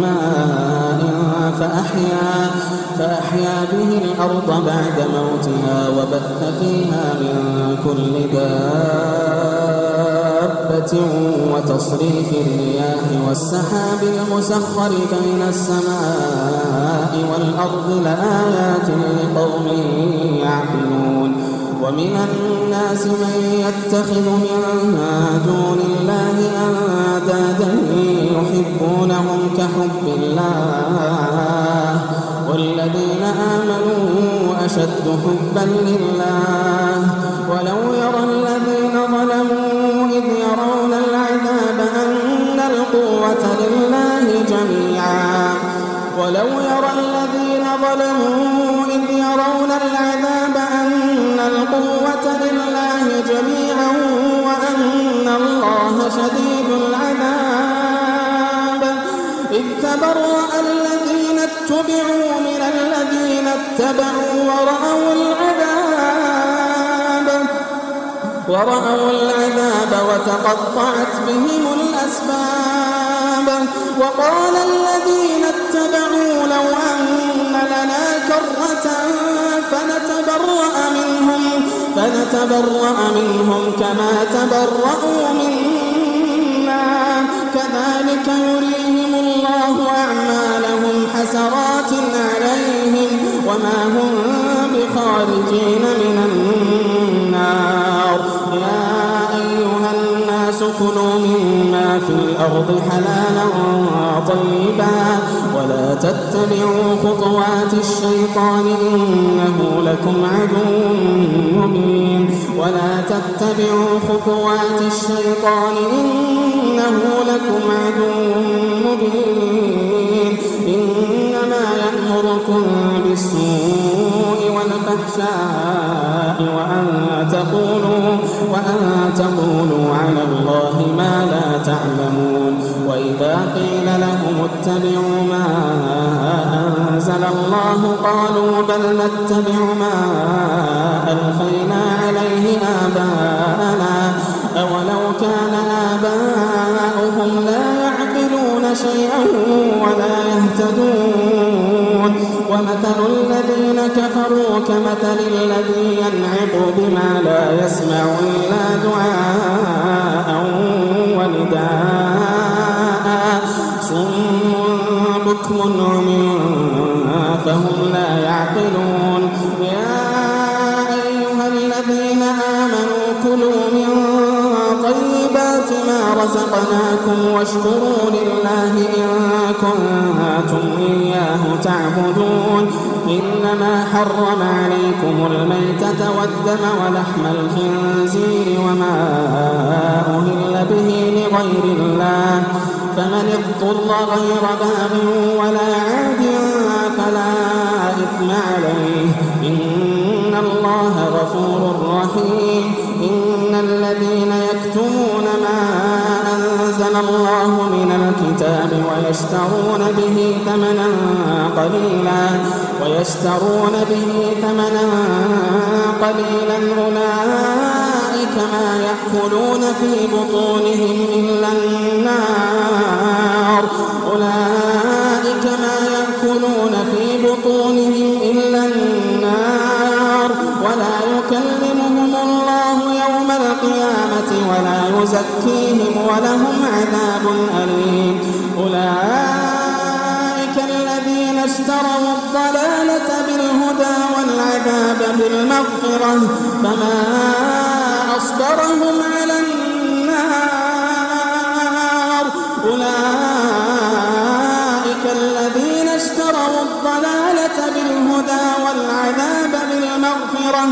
Speaker 2: ماء فأحيا به الأرض بعد موتها وبث فيها من كل دابة وتصريف الرياح والسحاب المسخر بين السماء والأرض لآيات لقوم يعقلون. ومن الناس من يتخذ من دون الله أندادا يحبونهم كحب الله والذين آمنوا أشد حبا لله ولو يرى الذين ظلموا إذ يرون العذاب أن القوة لله جميعا وأن الله شديد العذاب. إذ تبرأ الذين اتبعوا من الذين اتبعوا ورأوا العذاب وتقطعت بهم الأسباب. وقال الذين اتبعوا لو أن لنا كرة فنتبرأ منهم كما تبرأوا منا كذلك يريهم الله أعمالهم حسرات عليهم وما هم بخارجين من النار. يا أيها الناس كلوا مما في الأرض حلالا طيبا ولا تتبعوا خطوات الشيطان إنه لكم عدو مبين. ولا تتبعوا خطوات الشيطان إنه لكم عدو مبين. إنما يأمركم بالسوء والفحشاء وأن تقولوا على الله ما لا تعلمون. وإذا قيل لهم اتبعوا ما أنزل الله قالوا بل نتبع ما ألفينا عليه آباءنا أولو كان آباؤهم لا يعقلون شيئا ولا يهتدون. ومثل الذين كفروا كمثل الذي ينعق بما لا يسمع إلا دعاء ونداء صم بكم عمي فهم لا يعقلون. يا أيها الذين آمنوا كلوا من طيبات ما رزقناكم واشكروا لله إن كنتم إياه تعبدون. إنما حرم عليكم الميتة والدم ولحم الخنزير وما أهل به لغير الله فمن اضطر غير باغ ولا عاد فلا إثم عليه إن الله غفور رحيم. إن الذين يكتمون ما أنزل الله من الكتاب ويشترون به ثمنا قليلا أولئك ما يأكلون في بطونهم إلا النار ولا يكلمهم الله يوم القيامة ولا يزكيهم ولهم عذاب أليم. أولئك الذين اشتروا الضلالة بالهدى والعذاب بالمغفرة فما أصبرهم على النار. أولئك الذين اشتروا الضلالة بالهدى والعذاب بالمغفرة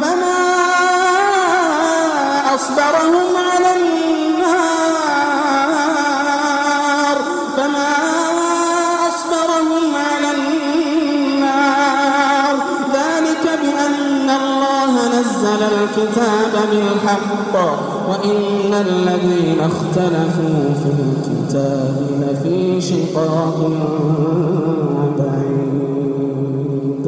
Speaker 2: فما أصبرهم على النار. ذلك بأن الله نزل الكتاب بالحق وإن الذين اختلفوا في الكتاب لفي شقاق بعيد.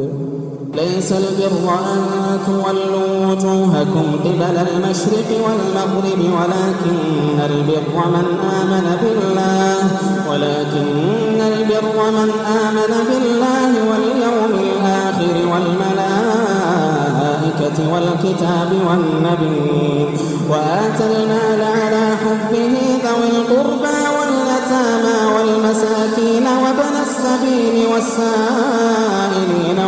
Speaker 2: ليس البر أن تولوا وجوهكم قبل المشرق والمغرب ولكن البر من آمن بالله واليوم الآخر والملائكة والكتاب والنبيين وآتى المال على حبه ذوي القربى واليتامى والمساكين وابن السبيل والسائلين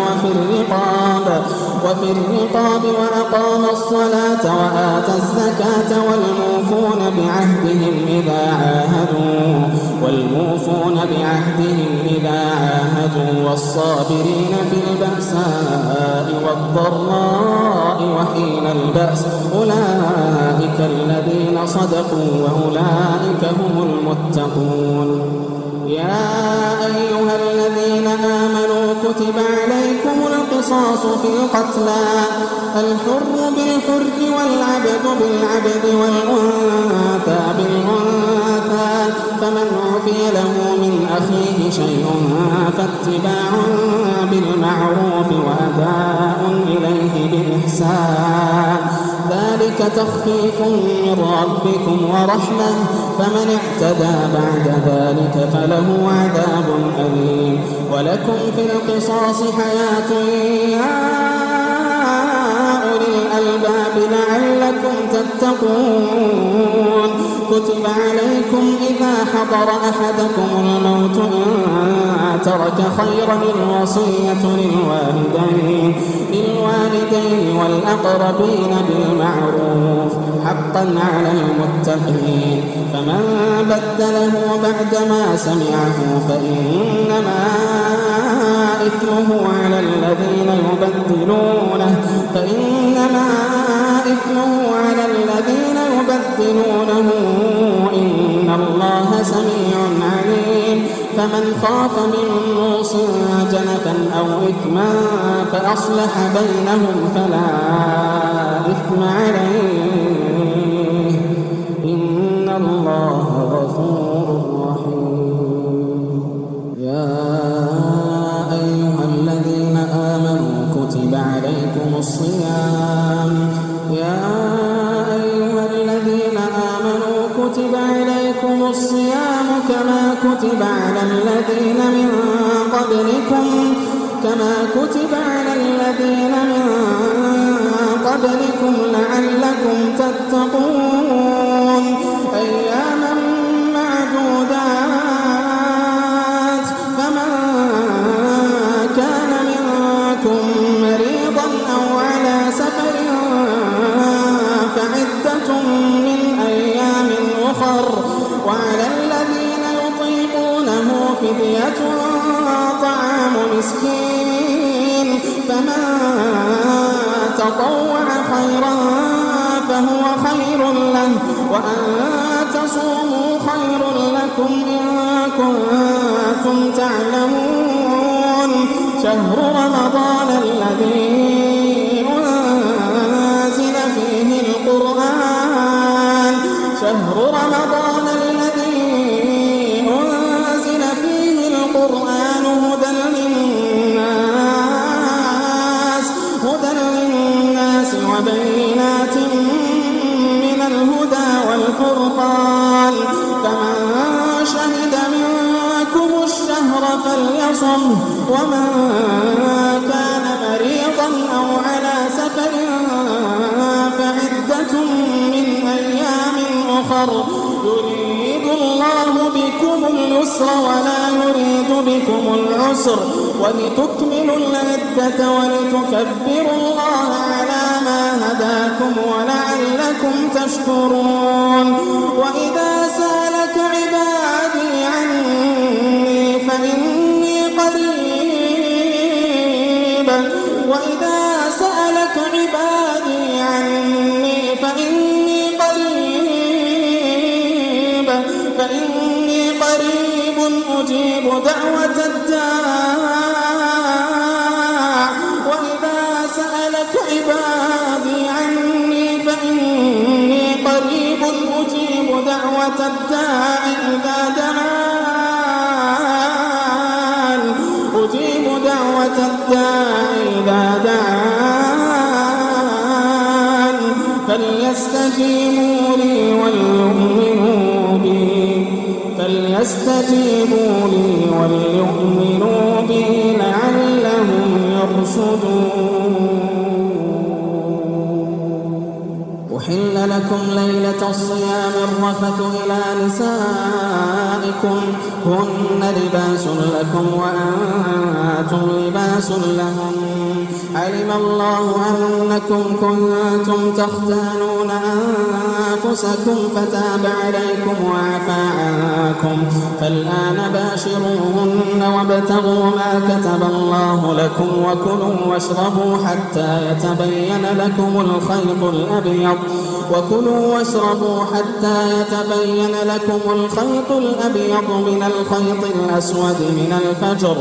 Speaker 2: وفي الرقاب وأقام الصلاة وآتى الزكاة والموفون بعهدهم إذا عاهدوا والصابرين في البأساء والضراء وحين البأس أولئك الذين صدقوا وأولئك هم المتقون. يا أيها الذين آمنوا كتب عليكم القصاص في القتلى الحر بالحر والعبد بالعبد والأنثى بالأنثى فمن عفي له من أخيه شيء فاتباع بالمعروف وأداء إليه بإحسان ذلك تخفيف من ربكم ورحمة فمن اعتدى بعد ذلك فله عذاب أليم. ولكم في القصاص حياة يا أولي الألباب لعلكم تتقون. كتب عليكم إذا حضر أحدكم الموت إن ترك خيرا الوصية للوالدين والأقربين بالمعروف حقا على المتقين. فمن بدله بعدما سمعه فإنما إثمه على الذين يبدلونه إن الله سميع عليم. فمن خاف من موص جنفا أو إثما فأصلح بينهم فلا إثم عليه إن الله غفور رحيم. يا أيها الذين آمنوا كتب عليكم الصيام كما كتب على الذين من قبلكم لعلكم تتقون. أياما معدودات. فمن كان منكم مريضا أو على سفر فعدة من أيام أخر. وعلى الذين يطيقونه فدية طعام مسكين. فمن تطوع خيرا فهو خير له وأن تصوموا خير لكم إن كنتم تعلمون. شهر رمضان الذي أنزل فيه القرآن هدى للناس وبينات من الهدى والفرقان. فمن شهد منكم الشهر فليصم. ومن كان مريضا أو على سفر فعدة من أيام أخر. يريد الله بكم اليسر ولا يريد بكم العسر ولتكملوا العدة ولتكبروا الله على ما هداكم ولعلكم تشكرون. وإذا سألك عبادي عني فإني قريب. أجيب دعوة الداع. وإذا سألك عبادي عني فإني قريب أجيب دعوة الداع إذا دعان. أجيب دعوة الداع إذا دعان. فليستجيبوا لي وليؤمنوا بي لعلهم يرشدون. أحل لكم ليلة الصيام الرفث إلى نسائكم هن لباس لكم وأنتم لباس لهم. علم الله أنكم كنتم تختانون أنفسكم فتاب عليكم وعفى عنكم. فالآن باشروهن وابتغوا ما كتب الله لكم وكلوا واشربوا حتى يتبين لكم الخيط الأبيض من الخيط الأسود من الفجر.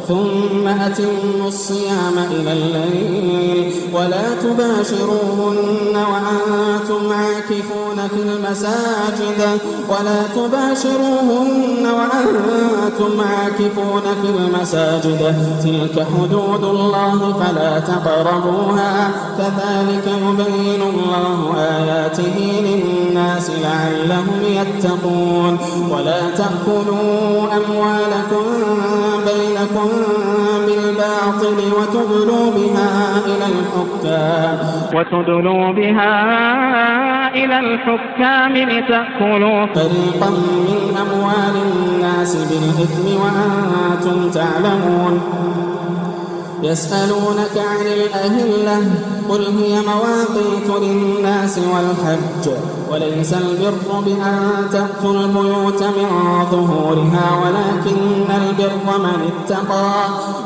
Speaker 2: ثم أتموا الصيام إلى الليل ولا تباشروهن وأنتم عاكفون في المساجد تلك حدود الله فلا تقربوها كذلك يبين الله آياته للناس لعلهم يتقون. ولا تأكلوا أموالكم بين بينكم بالباطل وتدلوا بها إلى الحكام لتأكلوا فريقا من أموال الناس بالإثم وأنتم تعلمون. يسألونك عن الأهلة قل هي مواقيت للناس والحج وليس البر بأن تأتوا البيوت من ظهورها ولكن البر من اتقى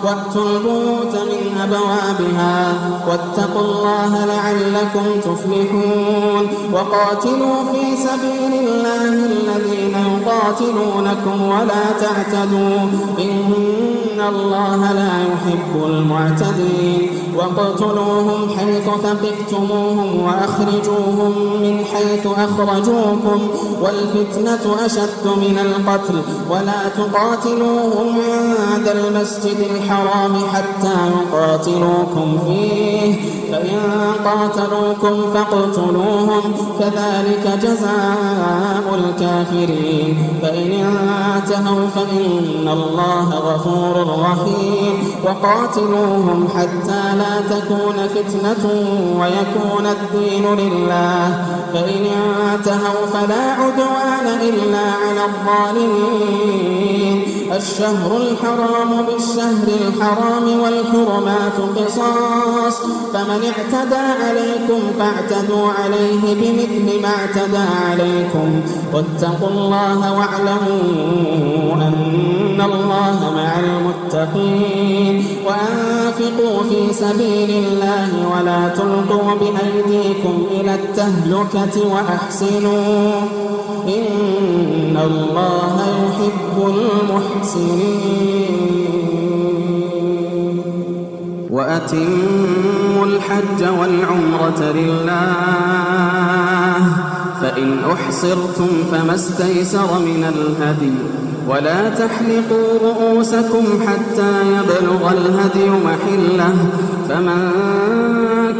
Speaker 2: وأتوا البيوت من أبوابها واتقوا الله لعلكم تفلحون. وقاتلوا في سبيل الله الذين يقاتلونكم ولا تعتدوا إن الله لا يحب المعتدين. واقتلوهم حيث ثقفتموهم وأخرجوهم من حيث أخرجوكم والفتنة أشد من القتل ولا تقاتلوهم عند المسجد الحرام حتى يقاتلوكم فيه فإن قاتلوكم فاقتلوهم كذلك جزاء الكافرين. فإن انتهوا فإن الله غفور رحيم. وقاتلوهم حتى لا تكون فتنة ويكون الدين لله فإن انتهوا فلا عدوان إلا على الظالمين. الشهر الحرام بالشهر الحرام والحرمات قصاص فمن اعتدى عليكم فاعتدوا عليه بمثل ما اعتدى عليكم واتقوا الله واعلموا أن الله مع المتقين. وأنفقوا في سبيل الله ولا تلقوا بأيديكم إلى التهلكة وأحسنوا إن الله يحب المحسنين. وأتموا الحج والعمرة لله فإن أحصرتم فما استيسر من الهدي ولا تحلقوا رؤوسكم حتى يبلغ الهدي محله فمن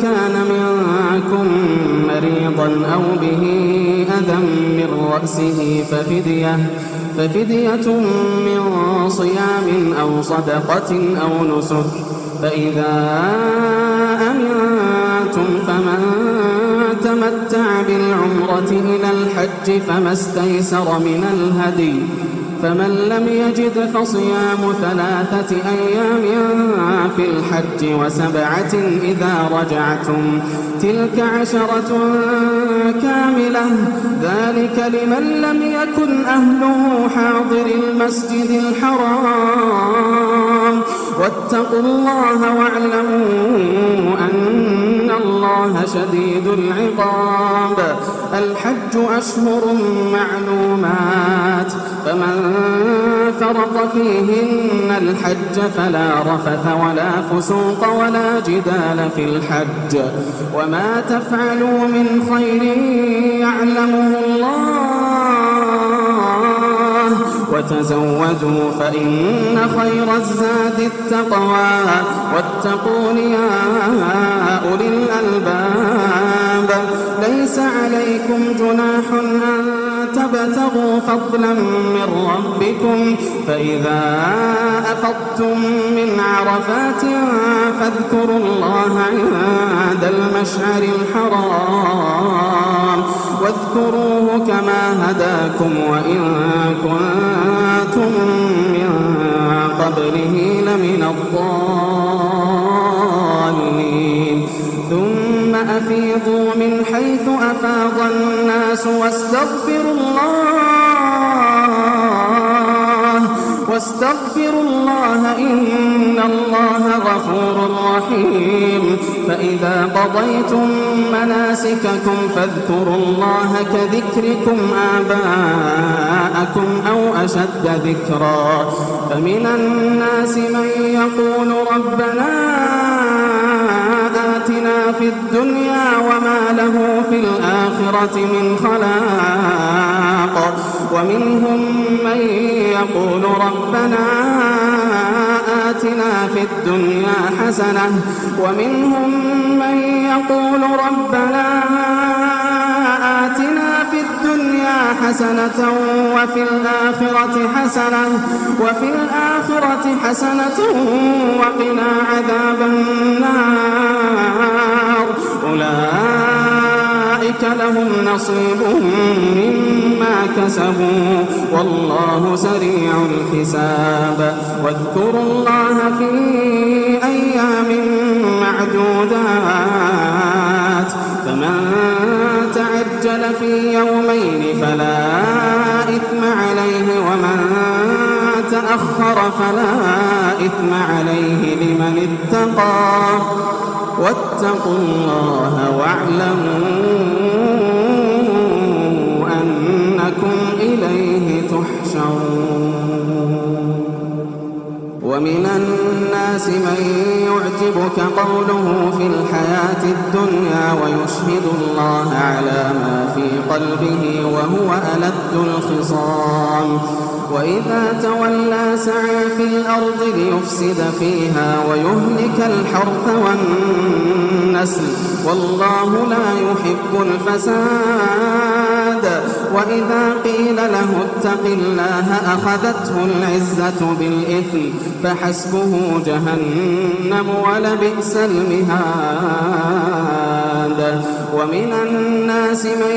Speaker 2: كان منكم مريضا أو به أذى من رأسه ففدية من صيام أو صدقة أو نسك فإذا أمنتم فمن تمتع بالعمرة إلى الحج فما استيسر من الهدي فمن لم يجد فصيام 3 أيام في الحج و7 إذا رجعتم تلك 10 كاملة ذلك لمن لم يكن أهله حاضر المسجد الحرام. واتقوا الله واعلموا أن الله شديد العقاب. الحج أشهر معلومات فمن فرض فيهن الحج فلا رفث ولا فسوق ولا جدال في الحج وما تفعلوا من خير يعلمه الله وتزودوا فإن خير الزاد التقوى واتقون يا أولي الألباب. ليس عليكم جناح أن تبتغوا فضلا من ربكم فإذا أفضتم من عرفات فاذكروا الله عند المشعر الحرام واذكروه كما هداكم وإن كنتم من قبله لمن الضالين. ثم أفيضوا من حيث أفاض الناس واستغفروا الله إن الله غفور رحيم. فإذا قضيتم مناسككم فاذكروا الله كذكركم آباءكم أو أشد ذكرا. فمن الناس من يقول ربنا آتنا في الدنيا وما له في الآخرة من خلاق ومنهم من يقول ربنا آتنا في الدنيا حسنة ومنهم من يقول ربنا آتنا في الدنيا الدنيا حسنة وفي الآخرة حسنة وقنا عذاب النار أولئك لهم نصيب مما كسبوا والله سريع الحساب واذكروا الله في أيام معدودات فمن تعجل في يومين فلا إثم عليه ومن تأخر فلا إثم عليه لمن اتقى واتقوا الله واعلموا أنكم إليه تحشرون ومن الناس من يعجبك قوله في الحياة الدنيا ويشهد الله على ما في قلبه وهو ألد الخصام وإذا تولى سعى في الأرض ليفسد فيها ويهلك الحرث والنسل والله لا يحب الفساد وإذا قيل له اتق الله أخذته العزة بالإثم فحسبه جهنم ولبئس المهاد ومن الناس من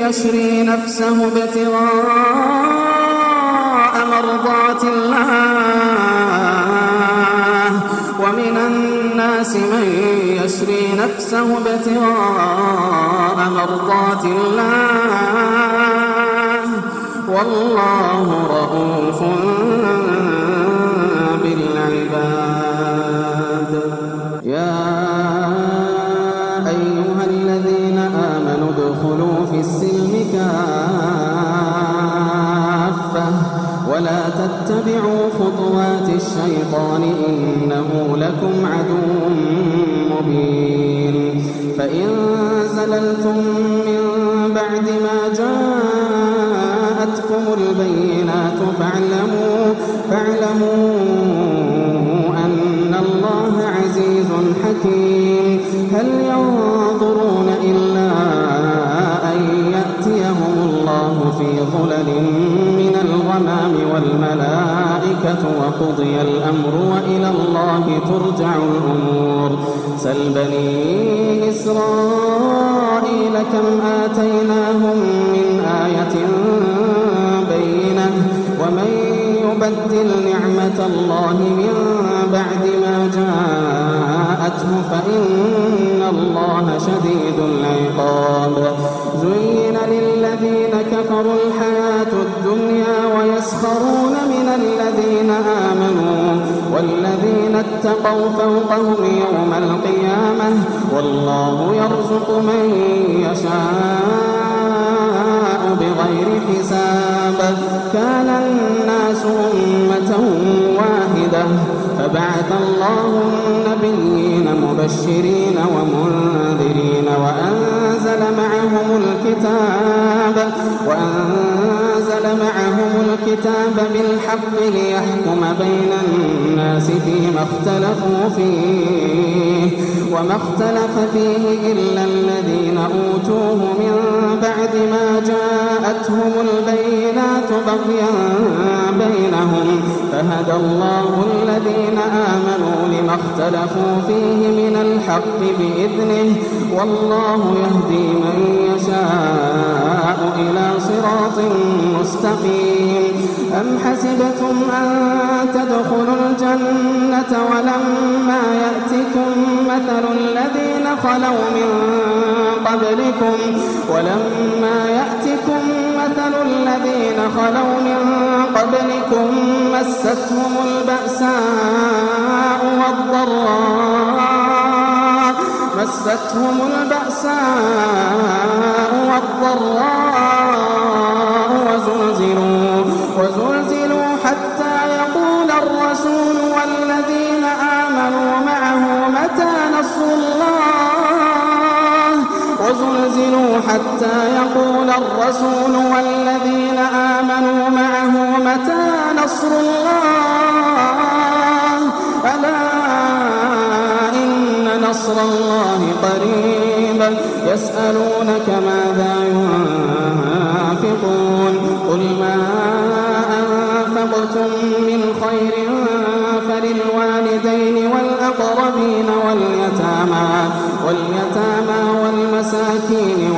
Speaker 2: يشري نفسه ابتغاء مرضات الله ومن الناس من يشري نفسه ابتغاء مرضات الله والله رؤوف بالعباد يا أيها الذين آمنوا ادخلوا في السلم كافة ولا تتبعوا خطوات الشيطان إنه لكم عدو مبين فإن زللتم من بعد ما جاءتكم البينات فاعلموا أن الله عزيز حكيم هل ينظرون إلا أن يأتيهم الله في ظلل من الغمام والملائكة وقضي الأمر وإلى الله ترجع الأمور سل بني إسرائيل كم آتيناهم من آية بينة ومن يبدل نعمة الله من بعد ما جاءته فإن الله شديد العقاب زين للذين كفروا الحياة الدنيا ويسخرون من الذين آمنوا والذين اتقوا فوقهم يوم القيامة والله يرزق من يشاء بغير حساب كان الناس أمة واحدة فبعث الله النبيين مبشرين ومنذرين وأنزل معهم الكتاب بالحق ليحكم بين الناس فيما اختلفوا فيه وما اختلف فيه إلا الذين أوتوه من بعد ما جاءتهم البينات بغيا بينهم فهدى الله الذين آمنوا لما اختلفوا فيه من الحق بإذنه والله يهدي من يشاء إلى صراط مستقيم أم حسبتم أن تدخلوا الجنة ولما يأتكم مثل الذين خلوا من قبلكم مستهم البأساء والضراء وزلزلوا حتى يقول الرسول والذين آمنوا معه متى نصر الله ألا إن نصر الله قريب يسألونك ماذا ينفقون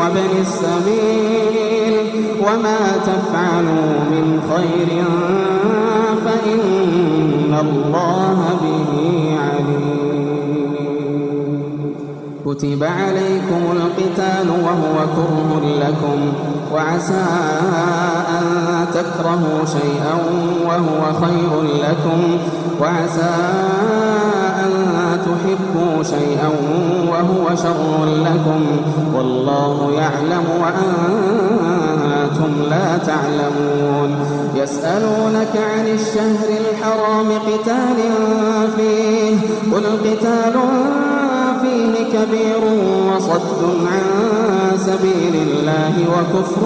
Speaker 2: وابن السبيل وما تفعلوا من خير فإن الله به عليم. كتب عليكم القتال وهو كره لكم وعسى أن تكرهوا شيئا وهو خير لكم وعسى أن تحبوا شيئا وهو شر لكم والله يعلم وأنتم لا تعلمون. يسألونك عن الشهر الحرام قتال فيه قل قتال فيه كبير وصد عن سبيل الله وكفر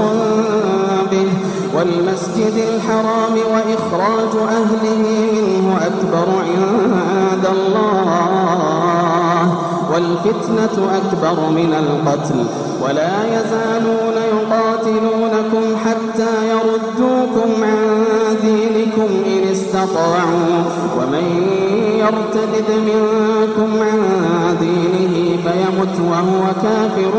Speaker 2: به والمسجد الحرام وإخراج أهله منه أكبر عند الله والفتنة أكبر من القتل ولا يزالون يقاتلونكم حتى يردوكم عن دينكم إن استطاعوا ومن يرتد منكم عن دينه فيمت وهو كافر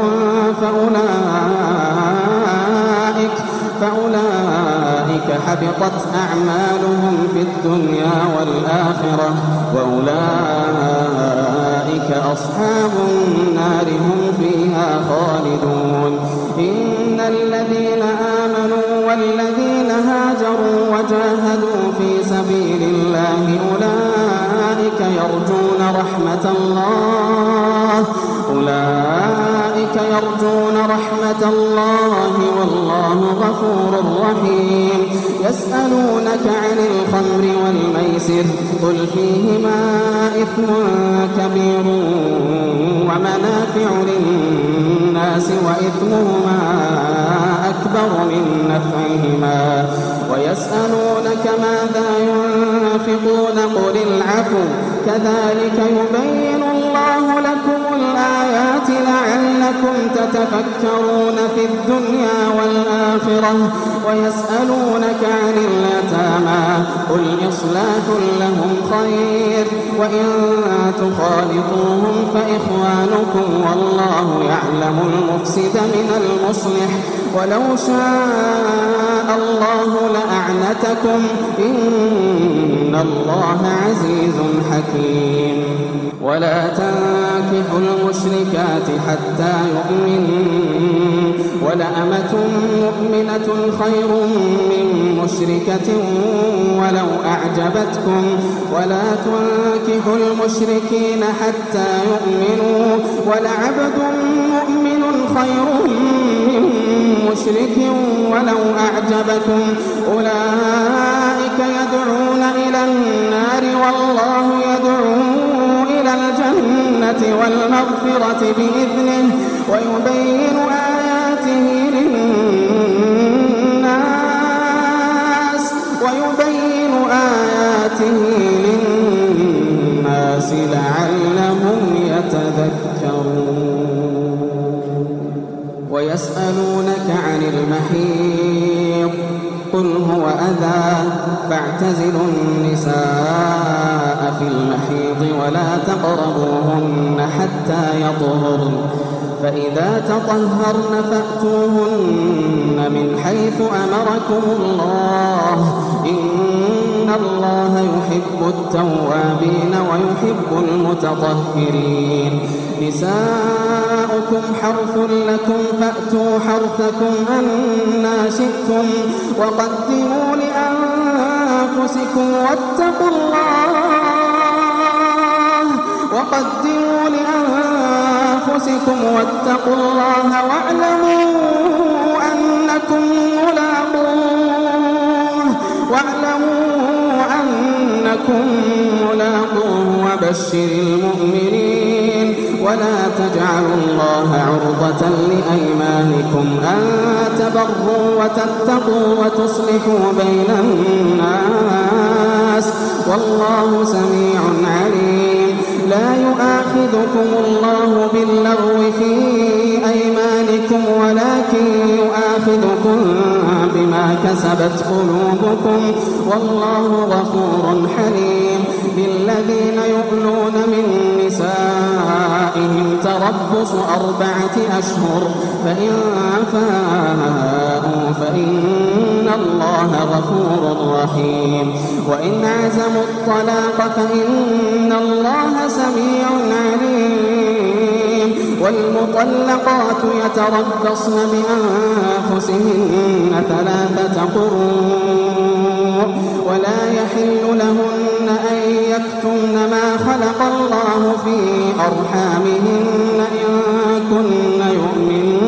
Speaker 2: فأولئك حبطت أعمالهم في الدنيا والآخرة وأولئك أصحاب النار هم فيها خالدون. إن الذين آمنوا والذين هاجروا وجاهدوا في سبيل الله أولئك يرجون رحمة الله والله غفور رحيم. يسألونك عن الخمر والميسر قل فيهما إثم كبير ومنافع للناس وإثمهما أكبر من نفعهما ويسألونك ماذا ينفقون قل العفو كذلك يبين الله لكم الآيات لعلكم تتفكرون في الدنيا والآخرة. ويسألونك عن اليتامى قل إصلاح لهم خير وإن تخالطوهم فإخوانكم والله يعلم المفسد من المصلح ولو شاء الله لأعنتكم إن الله عزيز حكيم. ولا تنكحوا المشركات حتى يؤمنوا ولأمة مؤمنة خير من مشركة ولو أعجبتكم ولا تنكحوا المشركين حتى يؤمنوا ولعبد مؤمن خير من مشرك ولو أعجبكم أولئك يدعون إلى النار والله يدعو إلى الجنة والمغفرة بإذنه ويبين آياته للناس لعلهم يتذكرون. ويسألونك عن المحيض قل هو أذى فاعتزلوا النساء في المحيض ولا تقربوهن حتى يطهرن فإذا تطهرن فأتوهن من حيث أمركم الله إن الله يحب التوابين ويحب المتطهرين. نساؤكم حرث لكم فأتوا حرثكم أنى شئتم وقدموا لأنفسكم واتقوا الله واعلموا أنكم ملاقوه وبشر المؤمنين. ولا تجعلوا الله عرضة لأيمانكم أن تبروا وتتقوا وتصلحوا بين الناس والله سميع عليم. لا يؤاخذكم الله باللغو في أيمانكم ولكن يؤاخذكم بما كسبت قلوبكم والله غفور حليم. للذين يؤلون من نسائهم نسائهم تربص 4 أشهر فإن فاءوا فإن الله غفور رحيم وإن عزموا الطلاق فإن الله سميع عليم والمطلقات يتربصن بأنفسهن 3 قروء ولا يحل لهن أن يكتمن ما خلق الله في أرحامهن إن كن يؤمن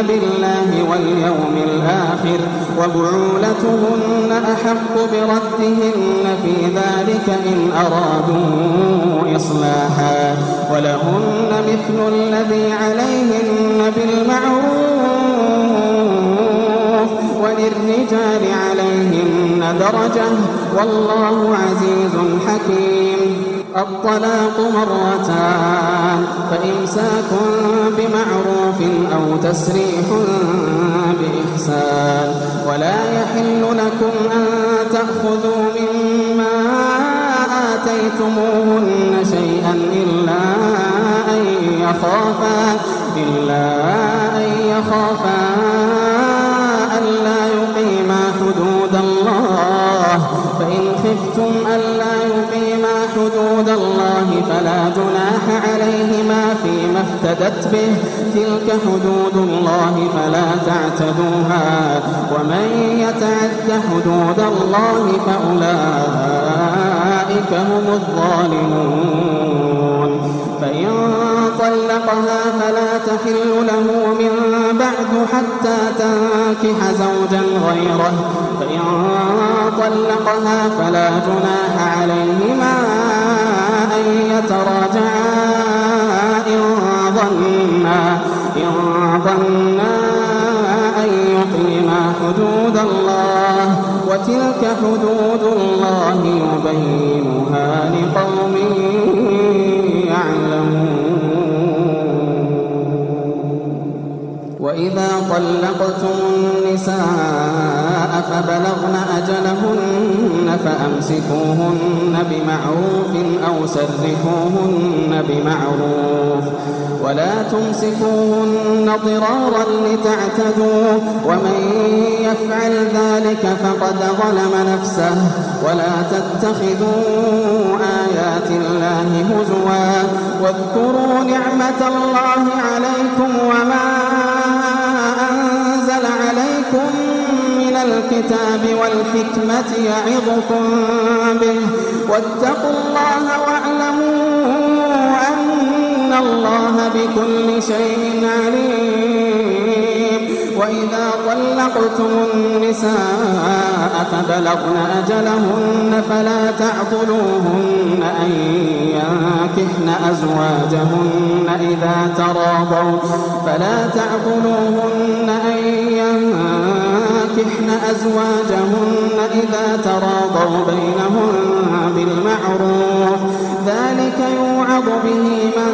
Speaker 2: بالله واليوم الآخر وبعولتهن أحق بردهن في ذلك إن أرادوا إصلاحا ولهن مثل الذي عليهن بالمعروف وللرجال عليهن درجة والله عزيز حكيم الطلاق 2 فإمساك بمعروف أو تسريح بإحسان ولا يحل لكم أن تأخذوا مما آتيتموهن شيئا إلا أن يخافا ألا يقيما حدود الله فإن خفتم ألا يقيما حدود الله فلا جناح عليهما فيما افتدت به تلك حدود الله فلا تعتدوها ومن يتعد حدود الله فأولئك هم الظالمون فإن طلقها فلا تحل له من بعد حتى تنكح زوجا غيره فإن طلقها فلا جناح عليهما أن يتراجعا إن ظنا أن يقيما حدود الله وتلك حدود الله يبينها لقوم يعلمون وإذا طلقتم النساء فبلغن أجلهن فأمسكوهن بمعروف أو سرحوهن بمعروف ولا تمسكوهن ضرارا لتعتدوا ومن يفعل ذلك فقد ظلم نفسه ولا تتخذوا آيات الله هزوا واذكروا نعمة الله عليكم وما أنزل عليكم من الكتاب والحكمة يعظكم به واتقوا الله واعلموا أن الله بكل شيء عليم وإذا طلقتم النساء فبلغن أجلهن فلا تعضلوهن أن ينكحن أزواجهن إذا تراضوا بينهم بالمعروف ذلك يوعظ به من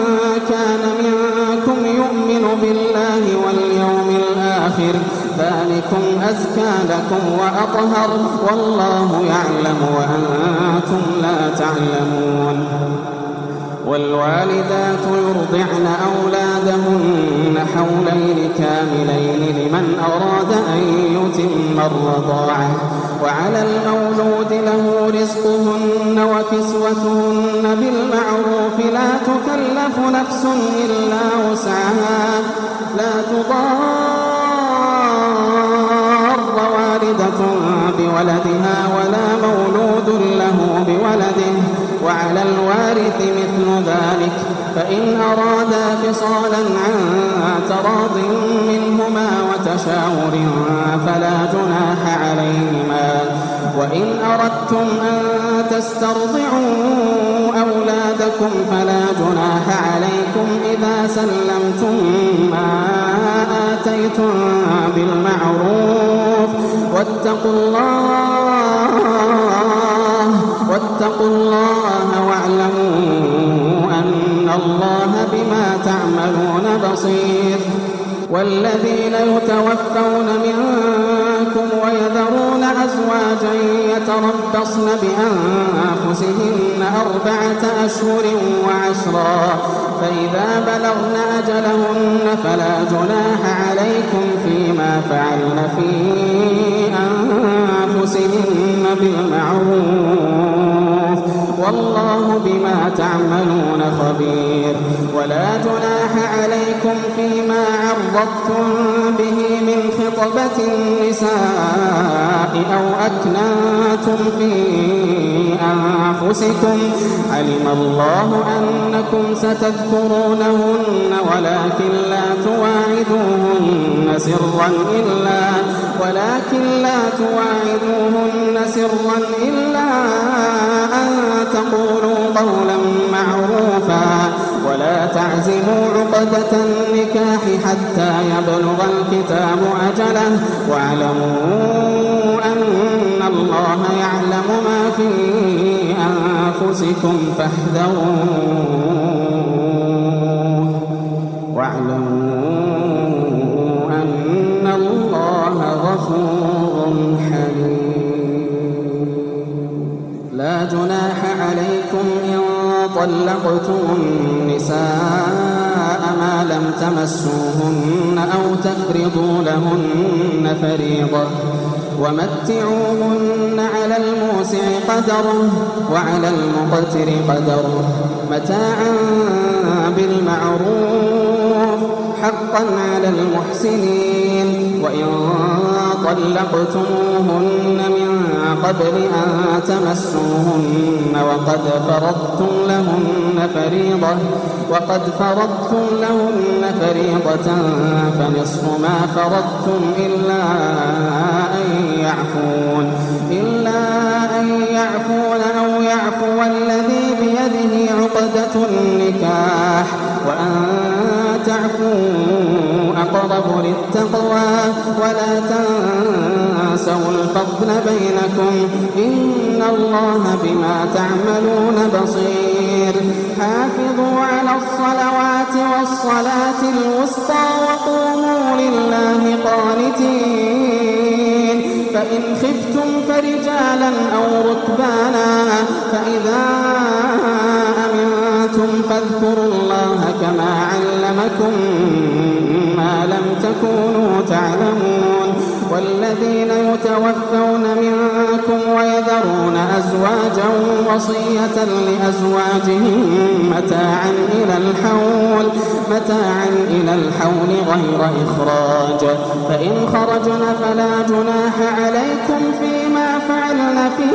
Speaker 2: كان منكم يؤمن بالله واليوم الآخر ذلكم أزكى لكم وأطهر والله يعلم وأنتم لا تعلمون والوالدات يرضعن أولادهن حولين كاملين لمن أراد أن يتم الرضاعة وعلى المولود له رزقهن وكسوتهن بالمعروف لا تكلف نفس إلا وسعها لا تضار والدة بولدها ولا مولود له بولده وعلى الوارث مثل ذلك فإن أرادا فصالا عن تراض منهما وتشاور فلا جناح عليهما وإن أردتم أن تسترضعوا أولادكم فلا جناح عليكم إذا سلمتم ما آتيتم بالمعروف واتقوا الله واعلموا أن الله بما تعملون بصير والذين يتوفون منكم ويذرون أزواجا يتربصن بأنفسهن 4 أشهر و10 فإذا بلغن أجلهن فلا جناح عليكم فيما فعلن في أنفسهن بالمعروف والله بما تعملون خبير. ولا جناح عليكم فيما عرضتم به من خطبة النساء أو أكننتم في أنفسكم علم الله أنكم ستذكرونهن ولكن لا تواعدوهن سرا إلا أن تقولوا قولا معروفا ولا تعزموا عقدة النكاح حتى يبلغ الكتاب أجله واعلموا أن الله يعلم ما في أنفسكم فاحذروه واعلموا أن الله غفور حليم. لا جناح عليكم إن طلقتم النساء ما لم تمسوهن أو تفرضوا لهن فريضة ومتعوهن على الموسع قدره وعلى المقتر قدره متاعا بالمعروف حقا على المحسنين. وإن طلقتموهن من قبل أن تمسوهن وقد فرضتم لهن فريضة فنصف ما فرضتم إلا أن يعفون أو يعفو الذي بيده عقدة النكاح وأن تعفوا أقرب للتقوى ولا تنسوا الفضل بينكم إن الله بما تعملون بصير. حافظوا على الصلوات والصلاة الوسطى وقوموا لله قانتين. فإن خفتم فرجالا أو ركبانا فإذا أمنتم فاذكروا الله كما علمكم ما لم تكونوا تعلمون. والذين يتوفون منكم ويذرون أزواجا وصية لأزواجهم متاعا إلى الحول غير إخراج فإن خرجن فلا جناح عليكم فيما فعلن في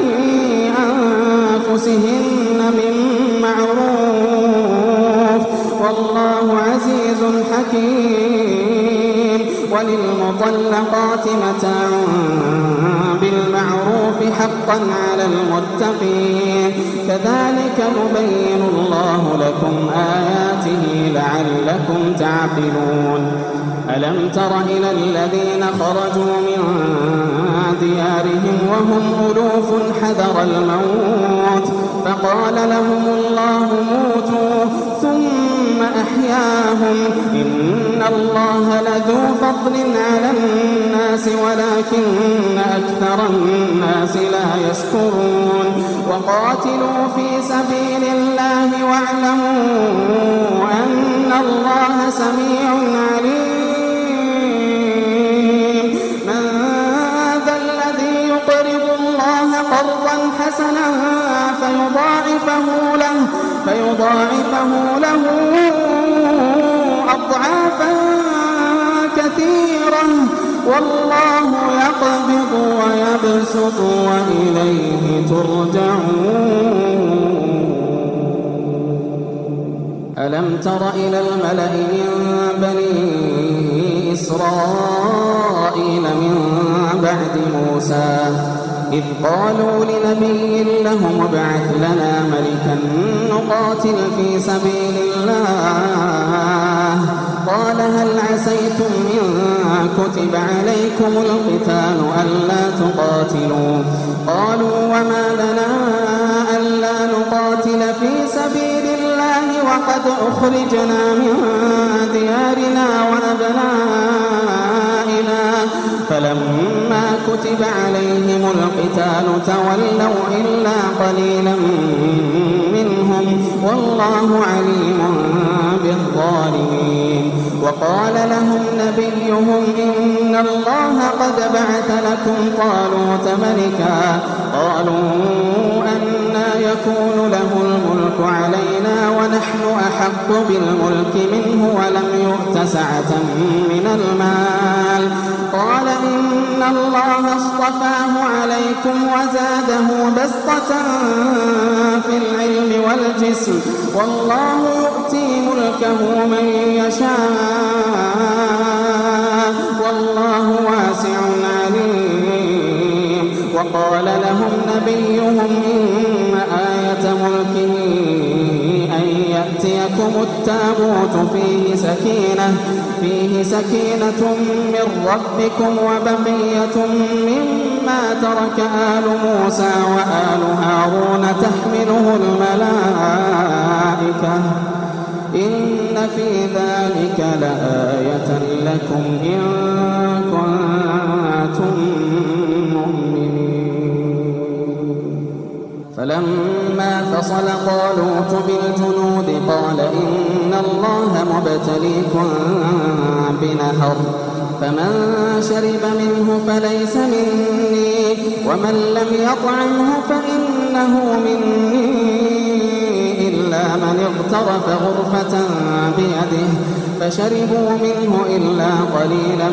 Speaker 2: أنفسهن من معروف والله عزيز حكيم. وللمطلقات متاع بالمعروف حقا على المتقين. كذلك يبين الله لكم آياته لعلكم تعقلون. ألم تر إلى الذين خرجوا من ديارهم وهم ألوف حذر الموت فقال لهم الله موتوا ثم أحياهم إن الله لذو فضل على الناس ولكن أكثر الناس لا يشكرون. وقاتلوا في سبيل الله واعلموا أن الله سميع عليم. من ذا الذي يقرض الله قرضا حسنا فيضاعفه له أضعافا كثيرة والله يقبض ويبسط وإليه ترجعون. ألم تر إلى الملأ من بني إسرائيل من بعد موسى إذ قالوا لنبي لهم ابعث لنا ملكا نقاتل في سبيل الله قال هل عسيتم إن كتب عليكم القتال ألا تقاتلوا قالوا وما لنا ألا نقاتل في سبيل الله وقد أخرجنا من ديارنا وأبنائنا فلما كتب عليهم القتال تولوا إلا قليلا منهم والله عليم بالظالمين. وقال لهم نبيهم إن الله قد بعث لكم طالوت ملكا قالوا أنى يكون له الملك علينا ونحن أحق بالملك منه ولم يؤت سعة من المال قال إن الله اصطفاه عليكم وزاده بسطة في العلم والجسم والله يؤتي ملكه من يشاء والله واسع عليم. وقال لهم نبيهم إن آية ملكه أن يأتيكم التابوت فيه سكينة من ربكم وبقية مما ترك آل موسى وآل هارون تحمله الملائكة إن في ذلك لآية لكم إن كنتم مؤمنين. فلما فصل طالوت بالجنود قال إن الله مبتليكم بنهر فمن شرب منه فليس مني ومن لم يطعمه فإنه مني إلا من اغترف غرفة بيده فشربوا منه إلا قليلا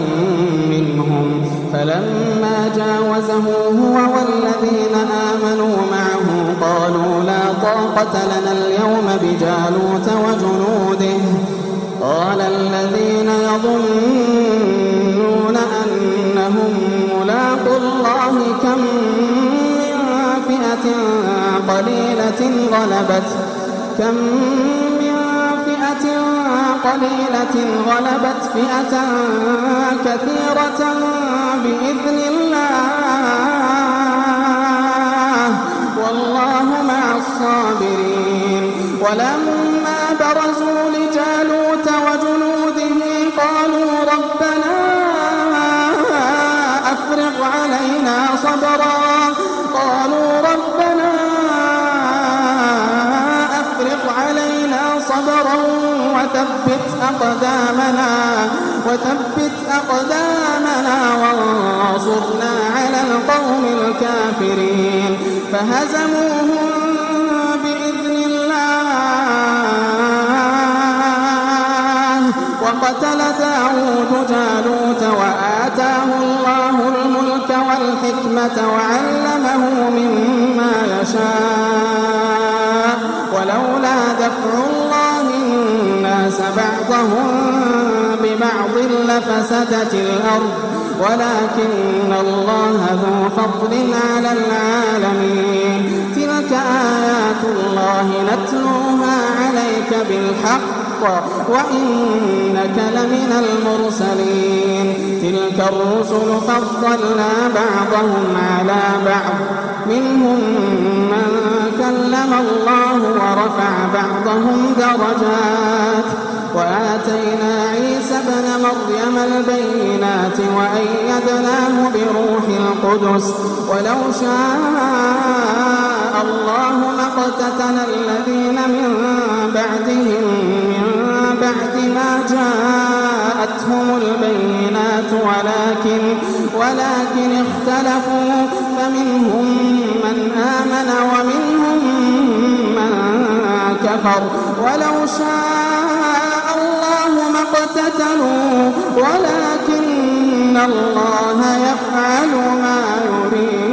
Speaker 2: منهم. فلما جاوزه هو والذين آمنوا معه قالوا لا طاقة لنا اليوم بجالوت وجنوده قال الذين يظنون أنهم ملاقو الله كم من فئة قليلة غلبت فئة كثيرة بإذن الله والله مع الصابرين. ولما برزوا لجالوت وجنوده قالوا ربنا أفرغ علينا صبرا وثبت أقدامنا وانصرنا على القوم الكافرين. فهزموهم بإذن الله وقتل داود جالوت وآتاه الله الملك والحكمة وعلمه مما يشاء ولولا دفع الله الناس بعضهم ببعض لفسدت الأرض ولكن الله ذو فضل على العالمين. تلك آيات الله نتلوها عليك بالحق وإنك لمن المرسلين. تلك الرسل فضلنا بعضهم على بعض منهم من كلم الله ورفع بعضهم درجات وآتينا عيسى ابن مريم البينات وأيدناه بروح القدس ولو شاء الله ما اقتتل الذين من بعدهم من بعد ما جاءتهم البينات ولكن اختلفوا فمنهم من آمن ومنهم من كفر ولو شاء الله ما اقتتلوا ولكن الله يفعل ما يريد.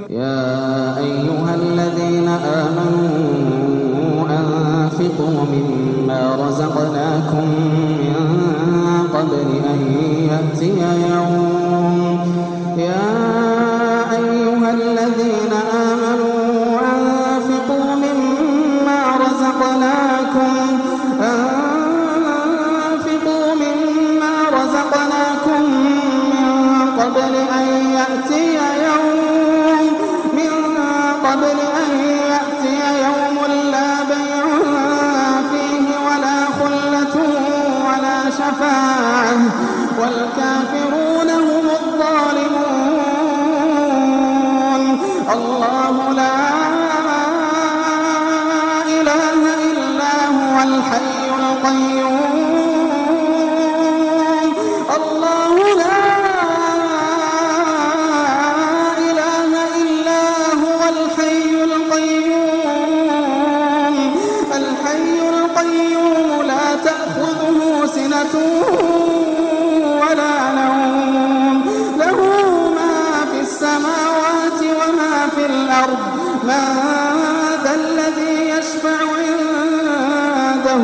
Speaker 2: يا أيها الذين آمنوا أنفقوا مما رزقناكم من قبل أن يأتي يوم شفاعة والكافرون هم الظالمون. الله لا إله إلا هو الحي القيوم. الله لا إله إلا هو الحي القيوم. الحي القيوم لا تأخذه سنة ولا نوم، له ما في السماوات وما في الأرض. من ذا الذي يشفع عنده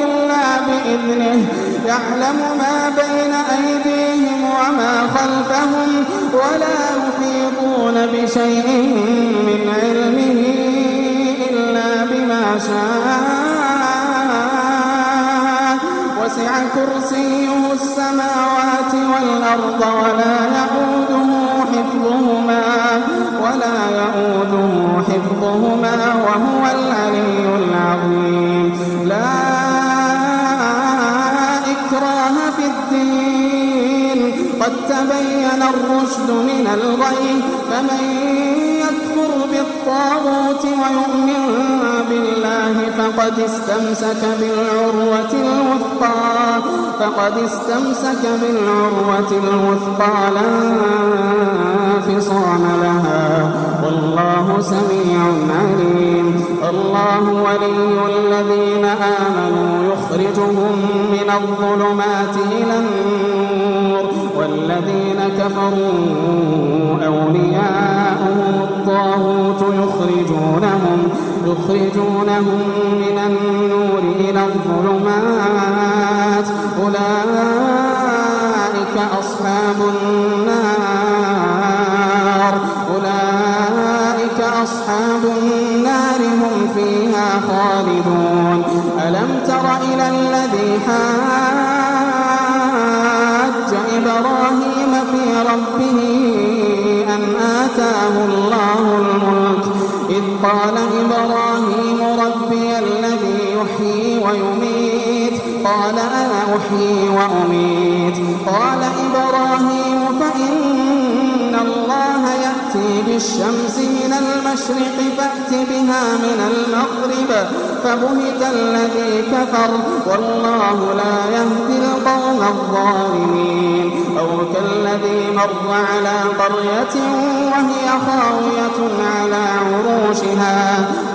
Speaker 2: إلا بإذنه، يعلم ما بين أيديهم وما خلفهم، ولا يحيطون بشيء من علمه إلا بما شاء. وسع كرسيه السماوات والأرض ولا يئوده حفظهما وهو العلي العظيم. لا إكراه في الدين، قد تبين الرشد من الغي. فمن يكفر بالطاغوت ويؤمن بالله فقد استمسك بالعروة الوثقى لا انفصام لها، والله سميع عليم. الله ولي الذين آمنوا يخرجهم من الظلمات إلى النور، والذين كفروا أولياءهم الطاغوت يخرجونهم من النور إلى الظلمات. أولئك أصحاب النار هم فيها خالدون. ألم تر إلى الذي حاج إبراهيم في ربه أن آتاه الله الملك، إذ قال إبراهيم ربي الذي يحيي ويميت، قال أنا أحيي وأميت. قال إبراهيم فإن الله يأتي بالشمس من المشرق فأت بها من المغرب، فبهت الذي كفر والله لا يهدي القوم الظالمين. أو كالذي مر على قرية وهي خاوية على عروشها،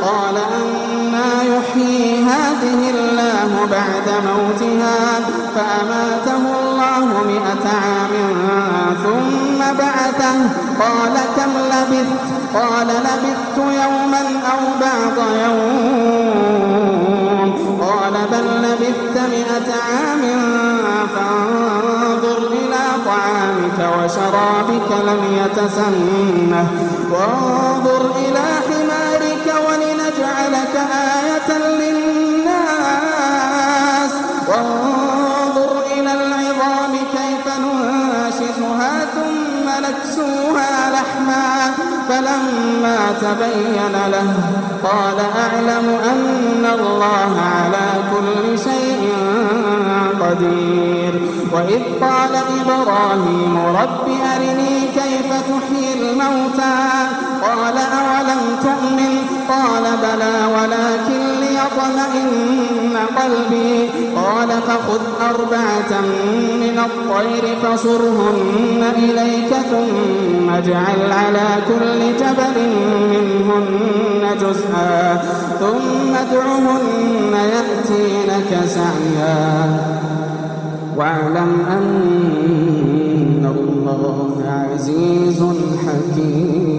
Speaker 2: قال أنى يحيي هذه الله بعد موتها، فأماته الله 100 عام ثم بعثه. قال كم لبثت؟ قال لبثت يوما أو بعض يوم. قال بل لبثت 100 عام فانظر إلى طعامك وشرابك لم يتسنه، وانظر إلى حمارك ولنجعلك آية للناس، وانظر إلى العظام كيف ننشزها ثم نكسوها لحما. فلما تبين له قال أعلم أن الله على كل شيء قدير. وإذ قال إبراهيم رب أرني كيف تحيي الموتى، قال أولم تؤمن؟ قال بلى ولكن ليطمئن قلبي. قال فخذ 4 من الطير فصرهن إليك ثم اجعل على كل جبل منهن جزءا ثم ادعهن يأتينك سعيا، واعلم أن الله عزيز حكيم.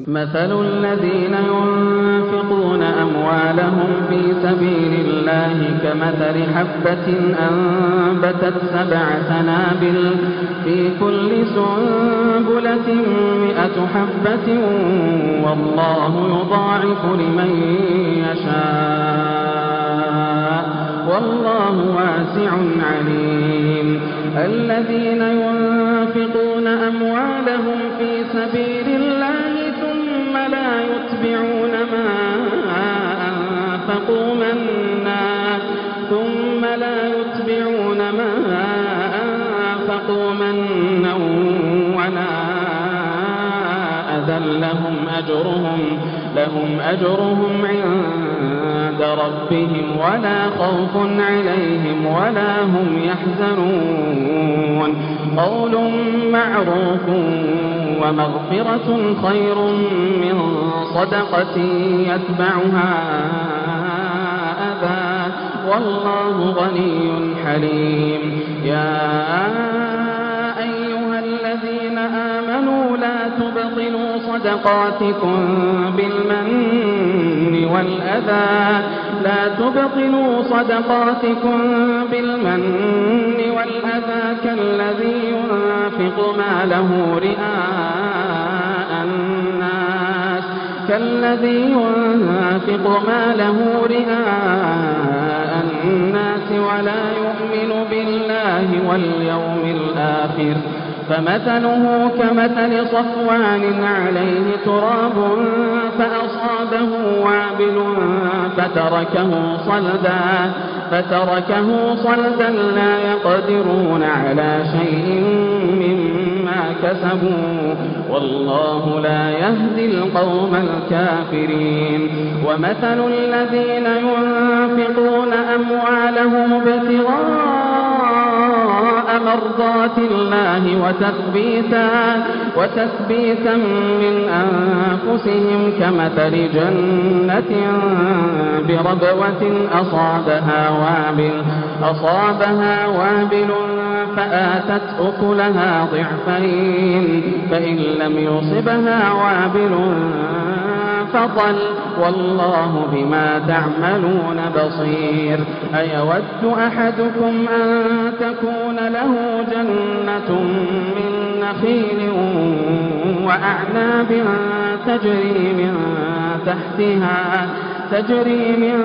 Speaker 1: مثل الذين ينفقون أموالهم في سبيل الله كمثل حبة أنبتت 7 سنابل في كل سنبلة 100 حبة والله يضاعف لمن يشاء والله واسع عليم. الذين ينفقون أموالهم في سبيل الله ثم لا يتبعون ما أنفقوا منا هذا لهم أجرهم عند ربهم ولا خوف عليهم ولا هم يحزنون قول معروف ومغفرة خير من صدقة يتبعها أذى والله غني حليم يا أيها الذين آمنوا لا تبطلوا صدقاتكم بالمن والأذى كالذي ينفق ماله رئاء الناس ولا يؤمن بالله واليوم الآخر فمثله كمثل صفوان عليه تراب فأصابه وابل فتركه صلدا لا يقدرون على شيء مما كسبوا والله لا يهدي القوم الكافرين ومثل الذين ينفقون أموالهم ابتغاء مرضات الله وتثبيتا من أنفسهم كمثل جنة بربوة أصابها وابل فآتت أكلها ضعفين فإن لم يصبها وابل فطل والله بما تعملون بصير أيود أحدكم أن تكون له جنة من نخيل وأعناب تجري من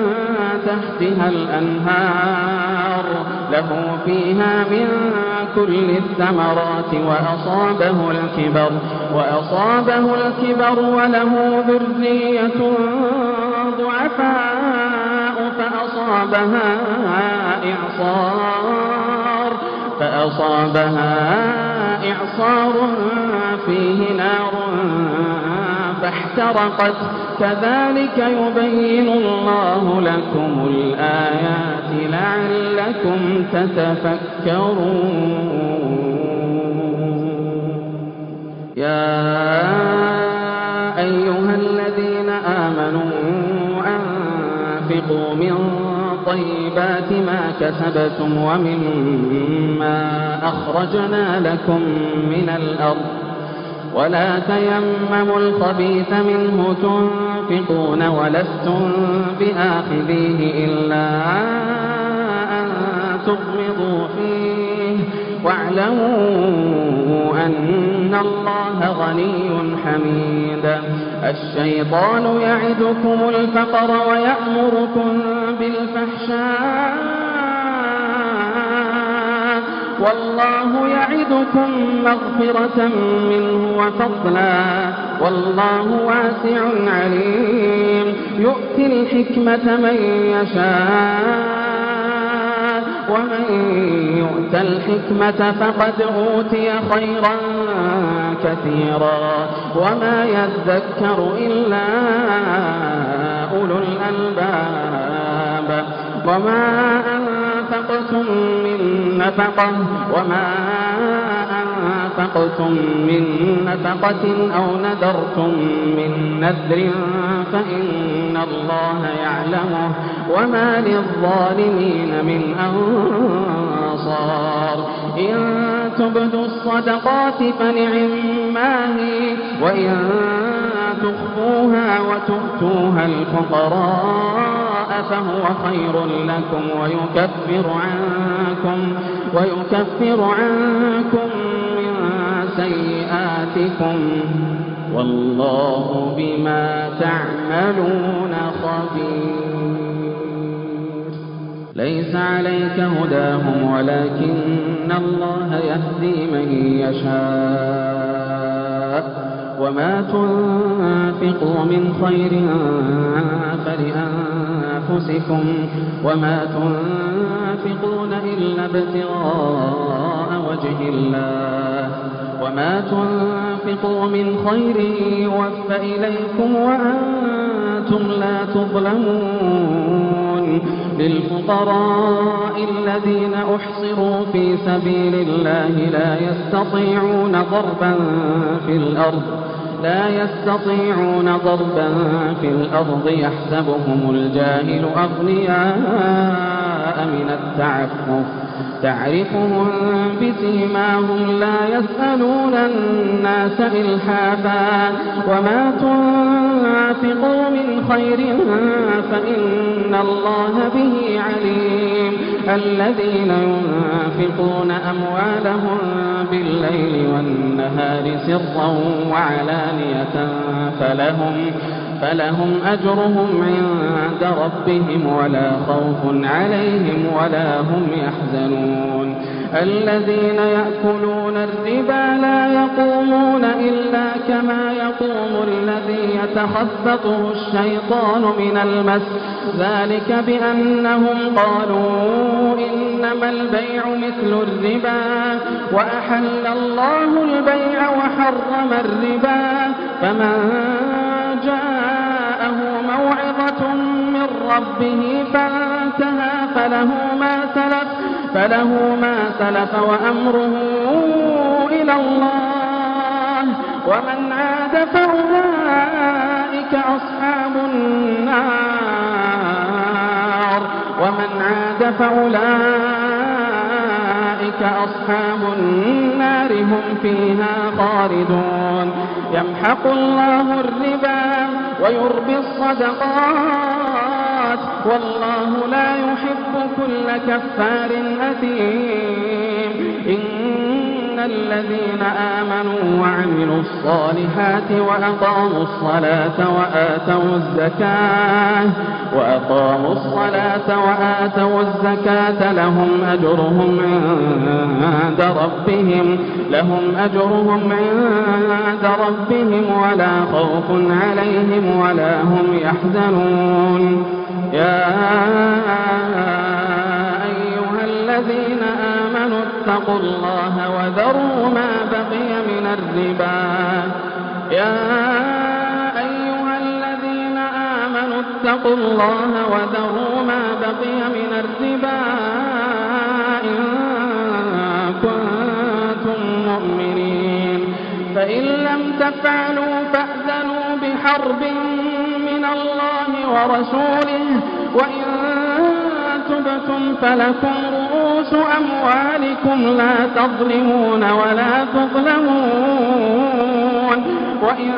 Speaker 1: تحتها الأنهار له فيها من كل الثمرات وأصابه الكبر وله ذرية ضعفاء فأصابها إعصار فيه نار فاحترقت كذلك يبين الله لكم الآيات لعلكم تتفكرون يا أيها الذين آمنوا أنفقوا من طيبات ما كسبتم ومما أخرجنا لكم من الأرض ولا تيمموا الخبيث منه تنفقون ولستم بآخذيه إلا أن تغمضوا فيه واعلموا أن الله غني حميد الشيطان يعدكم الفقر ويأمركم بالفحشاء والله يعدكم مغفرة منه وفضلا والله واسع عليم يؤتي الحكمة من يشاء ومن يؤت الحكمة فقد أوتي خيرا كثيرا وما يذكر إلا أولو الألباب وما أنفقتم من نفقة أو نذرتم من نذر فإن الله يعلمه وما للظالمين من أنصار إن تبدوا الصدقات فنعما هي وإن تخفوها وتؤتوها الفقراء فهو خير لكم ويكفر عنكم من سيئاتكم والله بما تعملون خبير ليس عليك هداهم ولكن الله يهدي من يشاء وما تنفقوا من خير فلأنفسكم وما تنفقون إلا ابتغاء وجه الله وما تنفقون تنفقوا من خير يوفى إليكم وأنتم لا تظلمون للفقراء الذين أحصروا في سبيل الله لا يستطيعون ضربا في الأرض يحسبهم الجاهل أغنياء من التعفف تعرفهم بسيماهم لا يسألون الناس إلحافا وما تنفقوا من خير فإن الله به عليم الذين ينفقون أموالهم بالليل والنهار سرا وعلانية فلهم أجرهم عند ربهم ولا خوف عليهم ولا هم يحزنون الذين يأكلون الربا لا يقومون إلا كما يقوم الذي يتخبطه الشيطان من المس ذلك بأنهم قالوا إنما البيع مثل الربا وأحل الله البيع وحرم الربا فمن جاءه موعظة من ربه فانتهى فله ما سلف وأمره إلى الله ومن عاد فأولئك أصحاب النار هم فيها خالدون يمحق الله الربا ويربي الصدقات والله لا يحب كل كفار أثيم إن الذين آمنوا وعملوا الصالحات وأقاموا الصلاة وآتوا الزكاة لهم أجرهم عند ربهم ولا خوف عليهم ولا هم يحزنون يا أيها الذين آمنوا اتقوا الله وذروا ما بقي من الربا إن كنتم مؤمنين فإن لم تفعلوا فأذنوا بحرب من الله ورسوله وإن تبتم فلكم رؤوس أموالكم لا تظلمون ولا تظلمون وإن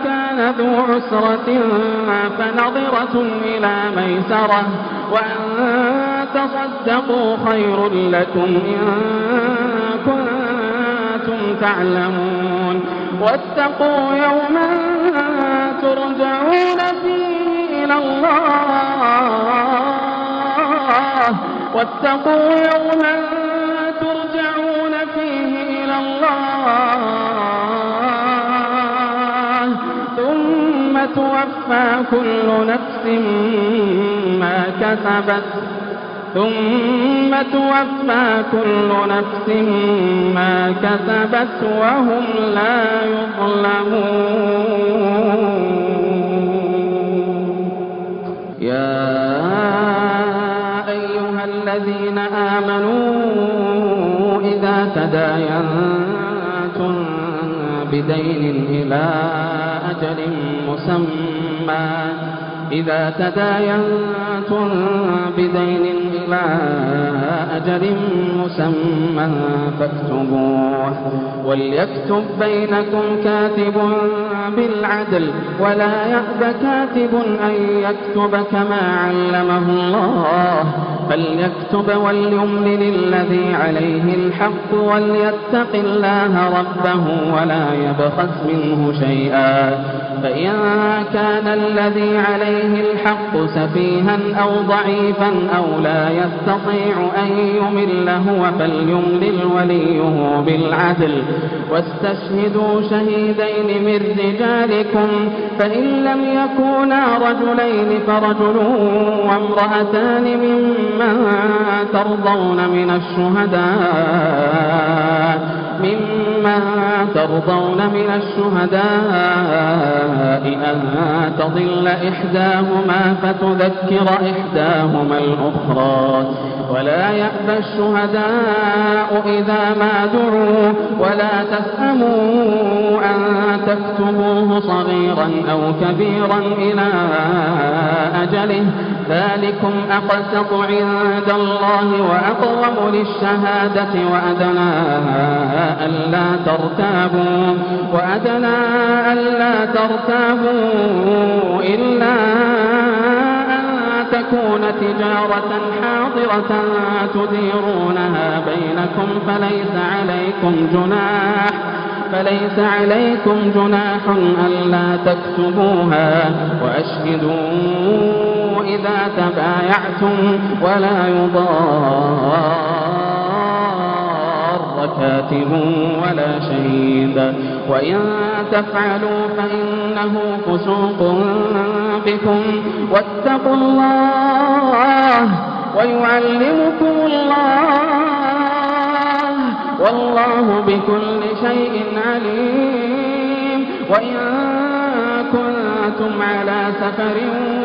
Speaker 1: كان ذو عسرة فنظرة إلى ميسرة وأن تصدقوا خير لكم إن كنتم تعلمون واتقوا يوما ترجعون فيه إلى الله ثم توفى كل نفس ما كسبت وهم لا يظلمون يا أيها الذين آمنوا إذا تداينتم بدين إلى أجل مسمى فاكتبوه وليكتب بينكم كاتب بالعدل ولا يأب كاتب أن يكتب كما علمه الله فليكتب وليملل الذي عليه الحق وليتق الله ربه ولا يبخس منه شيئا فإن كان الذي عليه الحق سفيها أو ضعيفا أو لا يستطيع أن يمل هو فليملل وليه بالعدل واستشهدوا شهيدين من رجالكم فإن لم يكونا رجلين فرجل وامرأتان ممن ممن ترضون من الشهداء أن تضل إحداهما فتذكر إحداهما الأخرى ولا يأبى الشهداء إذا ما دعوا ولا تسأموا أن تكتبوه صغيرا أو كبيرا إلى أجله ذلكم أقسط عند الله وأقوم للشهادة وأدنى ألا ترتابوا إلا أن تكون تجارة حاضرة تديرونها بينكم فليس عليكم جناح ألا تكتبوها وأشهدوا إذا تبايعتم ولا يضار كاتب ولا شهيد وإن تفعلوا فإنه فسوق بكم واتقوا الله ويعلمكم الله والله بكل شيء عليم وإن كنتم على سفر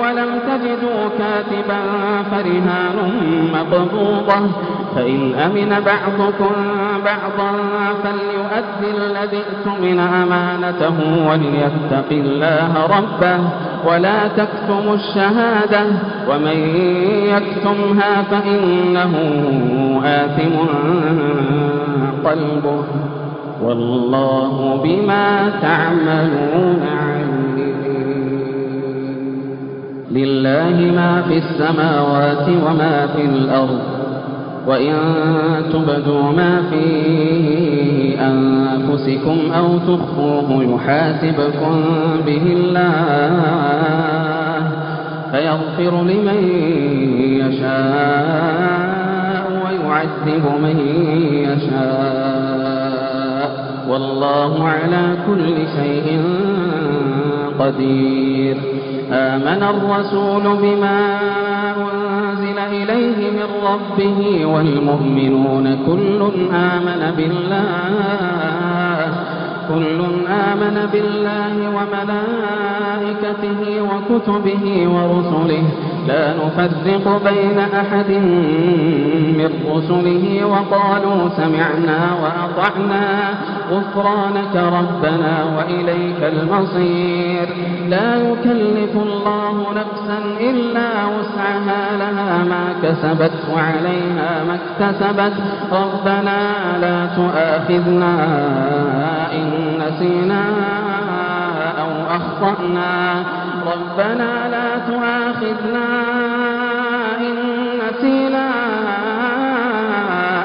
Speaker 1: ولم تجدوا كاتبا فرهان مقبوضة فإن أمن بعضكم بعضا فليؤدي الذي اؤتمن أمانته وليتق الله ربه ولا تكتموا الشهادة ومن يكتمها فإنه آثم قلبه والله بما تعملون عليم لله ما في السماوات وما في الأرض وإن تبدوا ما في أنفسكم أو تخفوه يحاسبكم به الله فيغفر لمن يشاء ويعذب من يشاء والله على كل شيء قدير آمن الرسول بما أنزل إليه من ربه والمؤمنون كل آمن بالله وملائكته وكتبه ورسله لا نفرق بين أحد من رسله وقالوا سمعنا وأطعنا غفرانك ربنا وإليك المصير لا يكلف الله نفسا إلا وسعها لها ما كسبت وعليها ما اكتسبت ربنا لا تؤاخذنا إن نسينا أو أخطأنا ربنا لا تؤاخذنا إن نسينا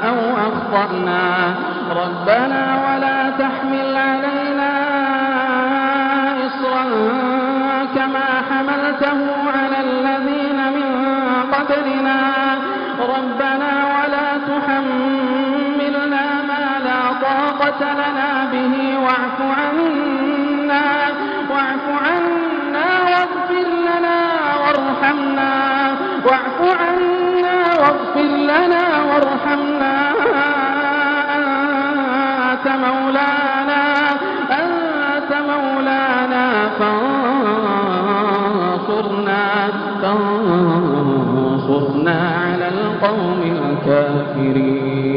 Speaker 1: أو أخطأنا ربنا ولا تحمل علينا إصرا كما حملته على الذين من قبلنا ربنا ولا تحملنا ما لا طاقة لنا به واعف عنا واغفر لنا وارحمنا أنت مولانا فانصرنا على القوم الكافرين